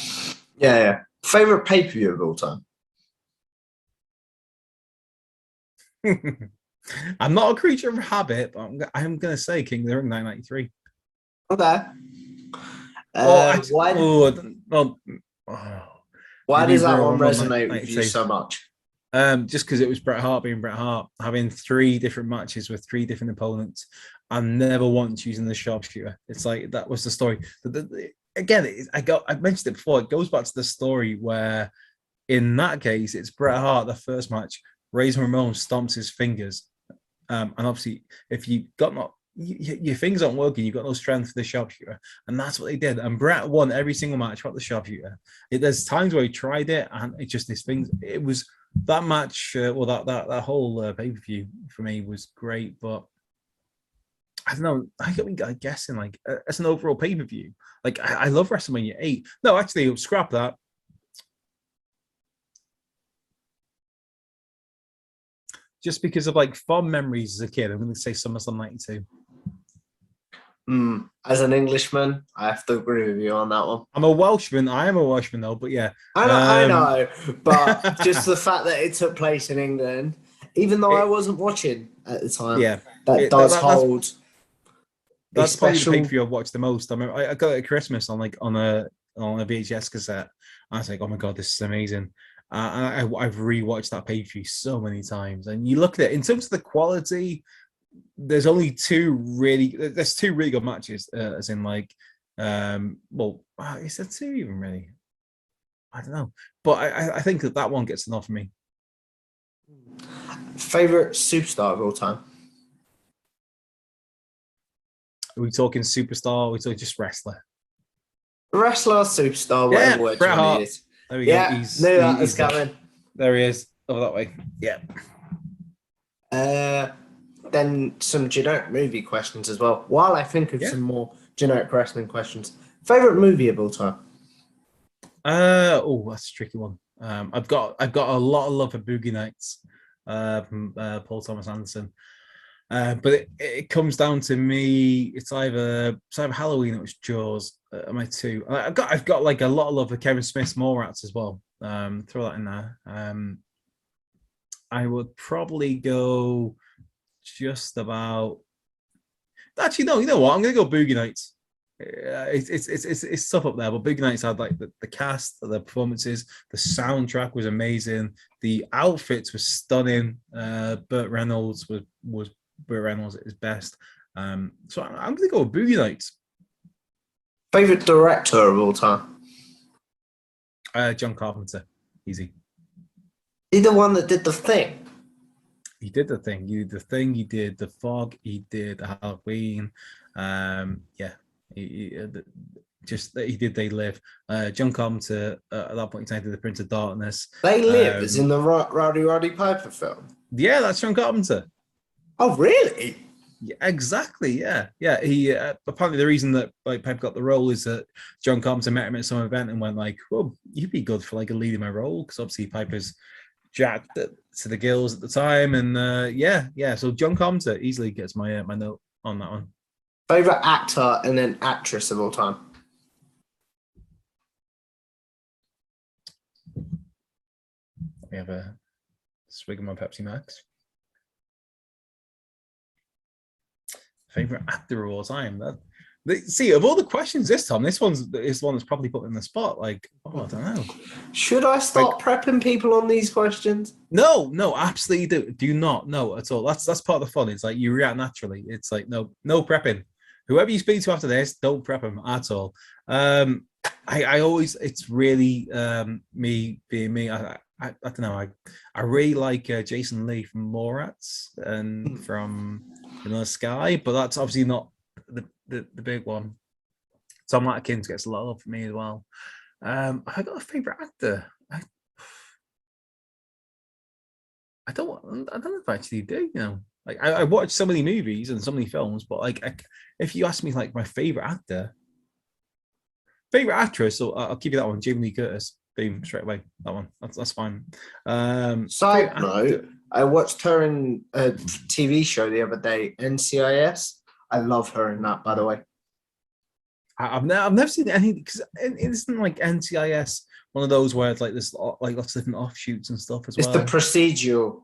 Yeah. Favorite pay-per-view of all time. I'm not a creature of habit, but I'm going to say King of the Ring 1993. Okay. Why does that one resonate with you so much? Just because it was Bret Hart being Bret Hart, having 3 different matches with 3 different opponents, and never once using the sharpshooter. It's like that was the story. Again, I mentioned it before. It goes back to the story where, in that case, it's Bret Hart. The first match, Razor Ramon stomps his fingers, and obviously, if you got not your fingers aren't working, you've got no strength for the sharpshooter, and that's what they did. And Bret won every single match without the sharpshooter. There's times where he tried it, and it just his fingers. It was that match, that whole pay-per-view for me was great, but I don't know. I'm guessing like as an overall pay-per-view, like I love WrestleMania 8. No, actually, scrap that. Just because of like fond memories as a kid, I'm going to say SummerSlam 92. As an Englishman, I have to agree with you on that one. I'm a Welshman. I am a Welshman, though, but yeah. I know, but just the fact that it took place in England, even though I wasn't watching at the time, does hold. That's probably the pay-per-view I've watched the most. I mean, I got it at Christmas on a VHS cassette. I was like, oh my god, this is amazing. I've rewatched that pay-per-view so many times, and you look at it in terms of the quality. There's 2 really good matches, as in like, is there 2 even really? I don't know, but I think that one gets enough for me. Favorite superstar of all time? Are we talking superstar? Are we talking just wrestler? Wrestler, superstar, whatever word Bret Hart. It is. There we go. Knew that was coming. There he is. Over that way. Yeah. Then some generic movie questions as well. While I think of some more generic wrestling questions. Favorite movie of all time? That's a tricky one. I've got a lot of love for Boogie Nights from Paul Thomas Anderson. But it comes down to me. It's either Halloween or it's Jaws. My 2. I've got like a lot of love for Kevin Smith's Mallrats as well. Throw that in there. I would probably go just about. Actually, no. You know what? I'm gonna go Boogie Nights. It's tough up there, but Boogie Nights had like the cast, the performances, the soundtrack was amazing, the outfits were stunning. Burt Reynolds was Burt Reynolds at his best. So I'm gonna go with Boogie Nights. Favorite director of all time? John Carpenter. Easy. He's the one that did The Thing. He did The Thing. He did The Thing. He did The Fog. He did Halloween. He did They Live. John Carpenter at that point in time did The Prince of Darkness. They Live is in the Roddy Piper film. Yeah, that's John Carpenter. Oh, really? Yeah, exactly. Yeah. He apparently the reason that like Pep got the role is that John Carpenter met him at some event and went like, "Well, you'd be good for like a lead in my role," because obviously Piper's jacked to the gills at the time, and So John Carpenter easily gets my my note on that one. Favorite actor and then actress of all time? Let me have a swig of my Pepsi Max. Favorite actor of all time? See, of all the questions this time, this one that's probably put in the spot. Like, I don't know. Should I start prepping people on these questions? No, absolutely do not. No, at all. That's part of the fun. It's like you react naturally. It's like no prepping. Whoever you speak to after this, don't prep them at all. I always, it's really me being me. I I don't know. I really like Jason Lee from Mallrats and from Vanilla Sky, but that's obviously not the big one. Tom Atkins gets a lot of love for me as well. I got a favorite actor. I don't know if I actually do. You know, like I watch so many movies and so many films, but like if you ask me like my favorite actor, favorite actress, so I'll give you that one, Jamie Lee Curtis. Boom, straight away. That one. That's fine. Side note, I watched her in a TV show the other day, NCIS. I love her in that, by the way. I've never seen any, because it isn't like NCIS one of those where it's like there's like lots of different offshoots and stuff as It's well. the procedural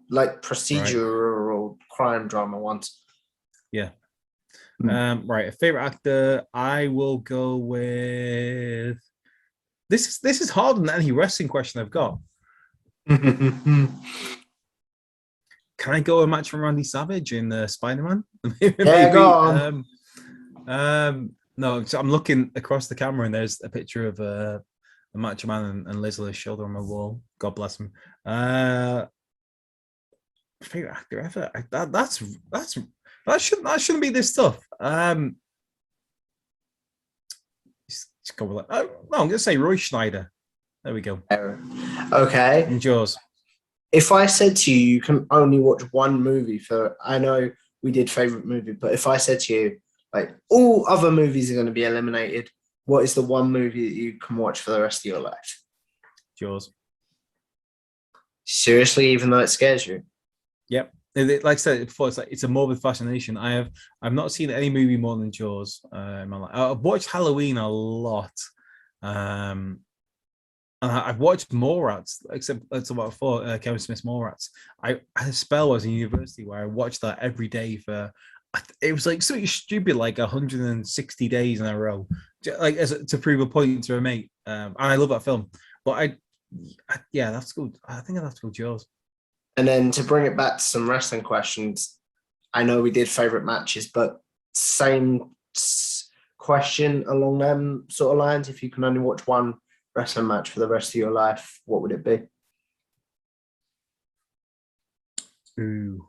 crime drama ones. Yeah. Right. A favorite actor, I will go with this is harder than any wrestling question I've got. Can I go a match from Randy Savage in Spider-Man? Yeah, go on. No, so I'm looking across the camera and there's a picture of a Macho Man and Liz shoulder on my wall. God bless him. Favorite actor ever. That shouldn't be this tough. Just go with no, I'm gonna say Roy Schneider. There we go. Okay. And yours. If I said to you, you can only watch one movie I know we did favorite movie, but if I said to you, like all other movies are going to be eliminated, what is the one movie that you can watch for the rest of your life? Yours. Seriously, even though it scares you? Yep. Like I said before, it's a morbid fascination. I've not seen any movie more than Jaws in my life. I've watched Halloween a lot. And I've watched Mallrats, except that's about before Kevin Smith's Mallrats. I had a spell I was in university where I watched that every day for. It was like something stupid, like 160 days in a row, like to prove a point to a mate. And I love that film, but yeah, that's good. I think I'd have to go Jaws. And then to bring it back to some wrestling questions, I know we did favorite matches, but same question along them sort of lines. If you can only watch one wrestling match for the rest of your life, what would it be? Ooh,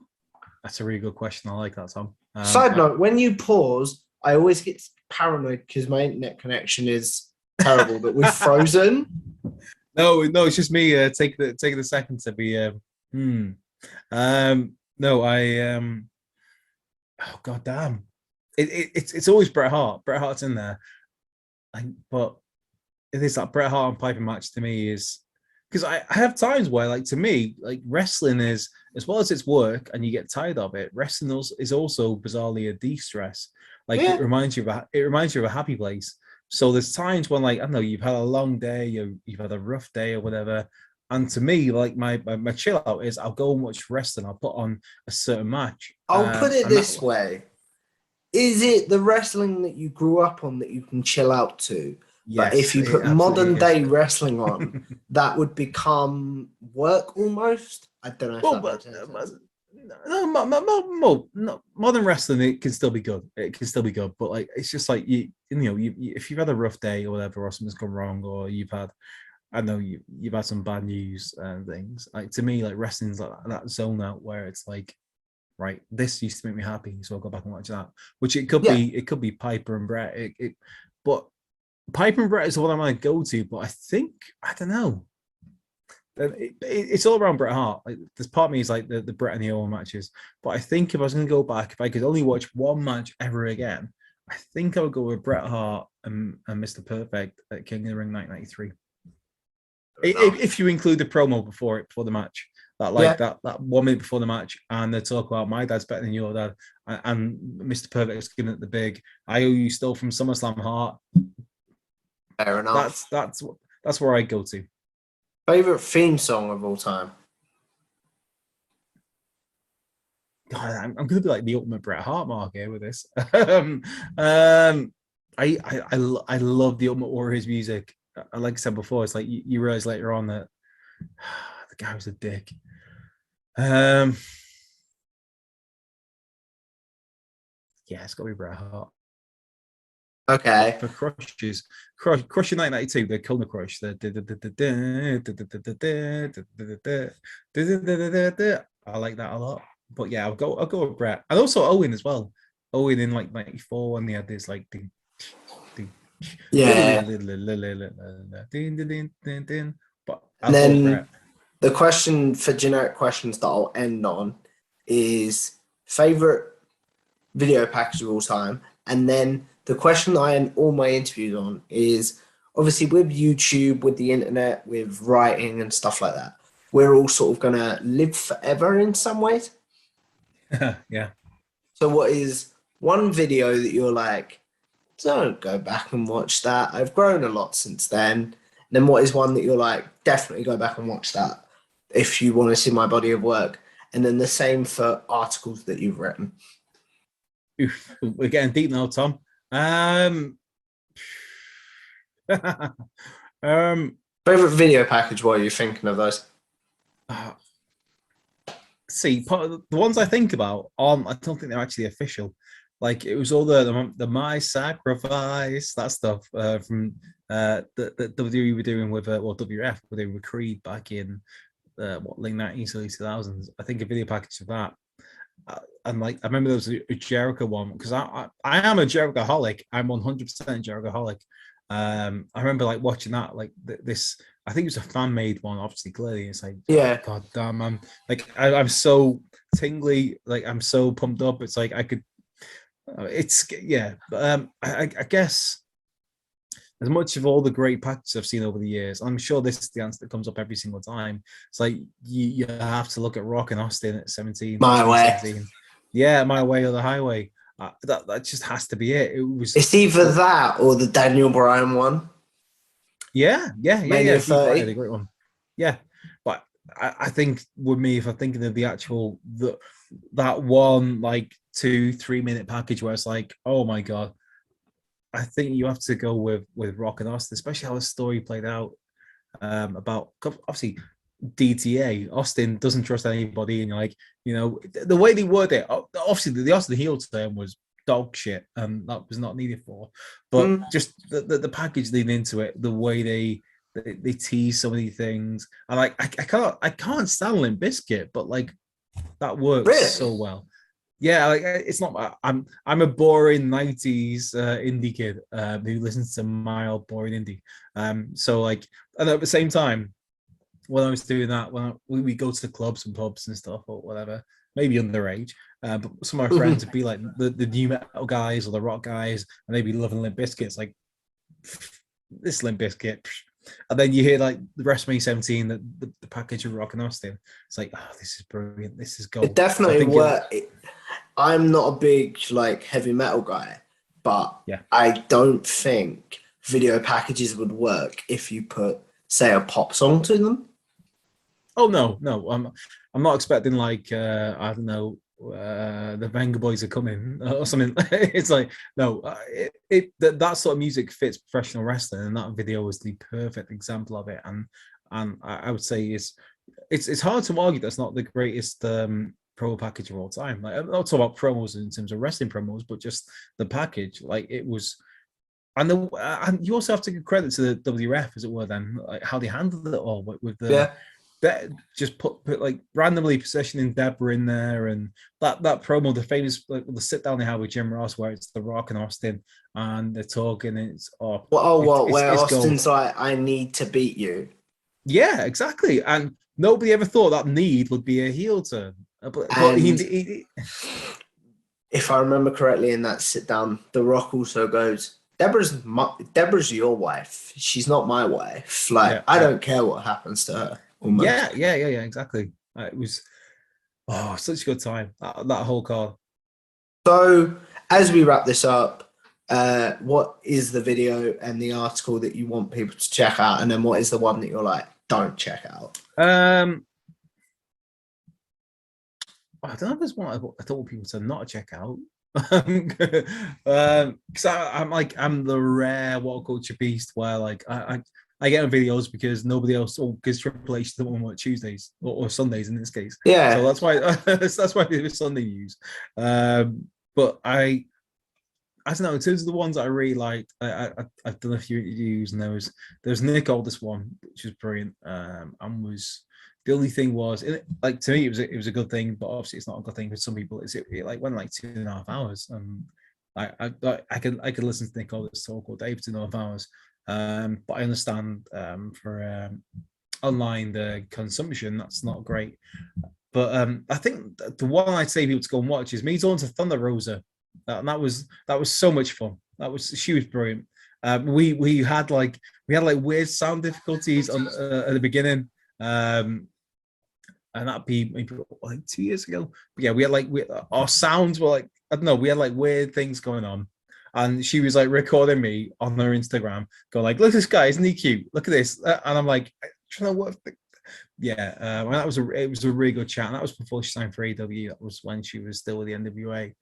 that's a really good question. I like that, Tom. Side note, when you pause, I always get paranoid because my internet connection is terrible that we've frozen. No, it's just me taking the second to be no, oh god damn. It's always Bret Hart. Bret Hart's in there. But it is that Bret Hart and Piper match to me is because I have times where, like, to me, like, wrestling is, as well as it's work and you get tired of it, wrestling is also bizarrely a de-stress. Like, Yeah. it reminds you of a happy place. So there's times when, like, I don't know, you've had a long day, you've had a rough day or whatever. And to me, like, my chill out is I'll go and watch wrestling. I'll put on a certain match. I'll put it this way. Is it the wrestling that you grew up on that you can chill out to? Yes, but if you put modern day wrestling on, that would become work almost. I don't know. No, modern wrestling, it can still be good. It can still be good, but like it's just like you if you've had a rough day or whatever, or something's gone wrong, or you've had, I know you've had some bad news and things. Like to me, like wrestling's like that zone out where it's like, right, this used to make me happy, so I'll go back and watch that. Which it could be Piper and Bret. But Piper and Bret is the one I might go to, but I don't know. It's all around Bret Hart. Like, there's part of me is like the Bret and the Owen matches. But I think if I was going to go back, if I could only watch one match ever again, I think I would go with Bret Hart and Mr. Perfect at King of the Ring 1993. If you include the promo before the match, that 1 minute before the match, and they talk about my dad's better than your dad, and Mr. Perfect is giving it the big "I owe you" still from SummerSlam Heart. Fair enough. That's where I go to. Favorite theme song of all time? God, I'm going to be like the ultimate Bret Hart mark here with this. I love the Ultimate Warriors music. Like I said before, it's like you realize later on that the guy was a dick. Yeah, it's got to be Bret Hart. Okay. For Crushes, Crush in 1992, the Kilmer Crush. I like that a lot. But yeah, I'll go with Bret. And also Owen as well. Owen in like 94 when they had this like Yeah. but And I'll go with Bret. then the question for generic questions that I'll end on is favorite video package of all time. And then the question that I end all my interviews on is obviously with YouTube, with the internet, with writing and stuff like that, we're all sort of going to live forever in some ways. Yeah. So what is one video that you're like, don't go back and watch that. I've grown a lot since then. And then what is one that you're like, definitely go back and watch that if you want to see my body of work. And then the same for articles that you've written. Oof, we're getting deep now, Tom. Favorite video package while you're thinking of those? See, the ones I think about, I don't think they're actually official. Like it was all the My Sacrifice, that stuff from the WWE were doing with WF, where they were Creed back in late 90s, early 2000s. I think a video package of that. And like I remember there was a Jericho one because I am a Jericho-holic. I'm 100% Jericho-holic. I remember like watching that like this. I think it was a fan made one. Obviously, clearly it's like yeah, God damn, I'm like I'm so tingly. Like I'm so pumped up. It's like I could. It's yeah. But I guess as much of all the great packages I've seen over the years, I'm sure this is the answer that comes up every single time. It's like you have to look at Rock and Austin at 17. My Way. 17. Yeah, My Way or the Highway. That just has to be it. It's either that or the Daniel Bryan one. Yeah. Mania 30. The great one. Yeah, but I think with me, if I'm thinking of the actual that one like 2-3 minute package where it's like, oh my god, I think you have to go with Rock and Austin, especially how the story played out about obviously DTA. Austin doesn't trust anybody, and you're like, you know, the way they word it. Obviously, the Austin heel term was dog shit, and that was not needed for. But just the package leading into it, the way they tease so many things. I like I can't stand Limp Bizkit, but like that works so well. Yeah, like it's not. I'm a boring 90s indie kid who listens to mild boring indie. So like, and at the same time, when I was doing that, when we go to the clubs and pubs and stuff or whatever, maybe underage, but some of my friends would be like the new metal guys or the rock guys, and they'd be loving Limp Bizkit. It's like this Limp Bizkit. And then you hear like the WrestleMania 17, the package of Rock and Austin. It's like, oh, this is brilliant. This is gold. It definitely worked. I'm not a big like heavy metal guy, but yeah. I don't think video packages would work if you put, say, a pop song to them. Oh no, I'm not expecting like I don't know, the Venga Boys are coming or something. It's like no, that sort of music fits professional wrestling, and that video was the perfect example of it. And I would say it's hard to argue that's not the greatest promo package of all time. Like I'm not talking about promos in terms of wrestling promos, but just the package. Like it was, and you also have to give credit to the WF, as it were. Then like how they handled it all with the. That just put like randomly positioning Deborah in there, and that promo, the famous like the sit down they had with Jim Ross, where it's The Rock and Austin, and they're talking, and it's where Austin's gold. Like, I need to beat you. Yeah, exactly. And nobody ever thought that need would be a heel turn. But he, if I remember correctly, in that sit down, The Rock also goes, Deborah's your wife. She's not my wife. Like I don't care what happens to her. Almost. Yeah, exactly. It was such a good time, that whole card. So as we wrap this up, what is the video and the article that you want people to check out, and then what is the one that you're like, don't check out? I don't know if there's one I don't want people to not check out. Because I'm the rare Whatculture beast where like I get on videos because nobody else, or because Triple H doesn't want to work Tuesdays or Sundays in this case. Yeah. So that's why they do Sunday news. But I I don't know. In terms of the ones that I really liked, I've done a few interviews, and there was Nick Aldis one, which was brilliant. And was the only thing was, like, to me, it was a good thing, but obviously it's not a good thing for some people. It like went like 2.5 hours, and I could listen to Nick Aldis talk all day for 2.5 hours. But I understand for online the consumption, that's not great. But I think the one I'd say people to go and watch is me talking to Thunder Rosa. And that was so much fun. She was brilliant. We had like weird sound difficulties on at the beginning, and that'd be maybe like 2 years ago. But yeah, we had our sounds were like, I don't know, we had like weird things going on, and she was like recording me on her Instagram, going like, "Look at this guy, isn't he cute? Look at this," and I'm like, trying to work. Yeah, well, it was a really good chat, and that was before she signed for AEW. That was when she was still with the NWA.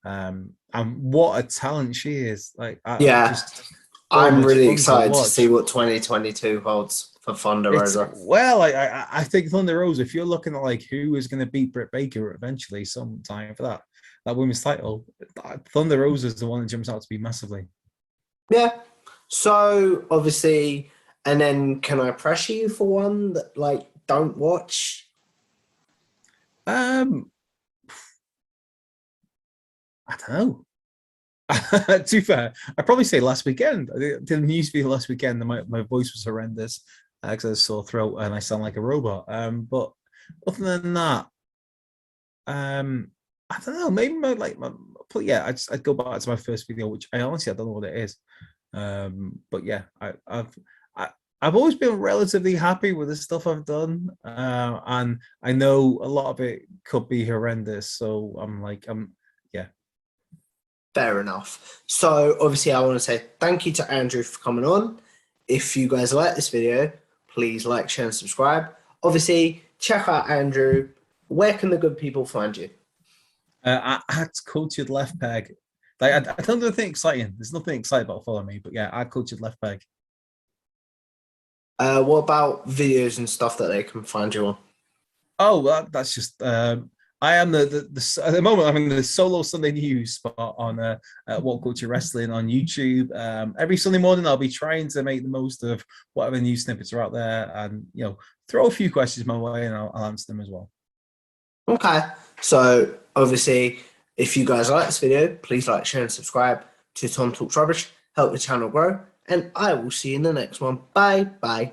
And what a talent she is! Like, I'm really excited to see what 2022 holds for Thunder Rosa. Well, I think Thunder Rosa, if you're looking at like who is going to beat Britt Baker eventually sometime for that women's title, Thunder Rosa is the one that jumps out to me massively. Yeah. So obviously, and then can I pressure you for one that like don't watch? I don't know. To be fair, I'd probably say last weekend. I did a news video last weekend, and my voice was horrendous because I had a sore throat and I sound like a robot. But other than that, I don't know. Maybe I'd go back to my first video, which I don't know what it is. But yeah, I've always been relatively happy with the stuff I've done, and I know a lot of it could be horrendous. So yeah. Fair enough. So obviously I want to say thank you to Andrew for coming on. If you guys like this video, please like, share, and subscribe. Obviously, check out Andrew. Where can the good people find you? At Cultured Left Peg. Like, I don't do anything exciting. There's nothing exciting about following me, but yeah, at Cultured Left Peg. What about videos and stuff that they can find you on? Oh, well, that's just I am at the moment. I'm in the solo Sunday news spot on Whatculture Wrestling on YouTube. Every Sunday morning, I'll be trying to make the most of whatever news snippets are out there, and throw a few questions my way, and I'll answer them as well. Okay, so obviously, if you guys like this video, please like, share, and subscribe to Tom Talks Rubbish. Help the channel grow, and I will see you in the next one. Bye.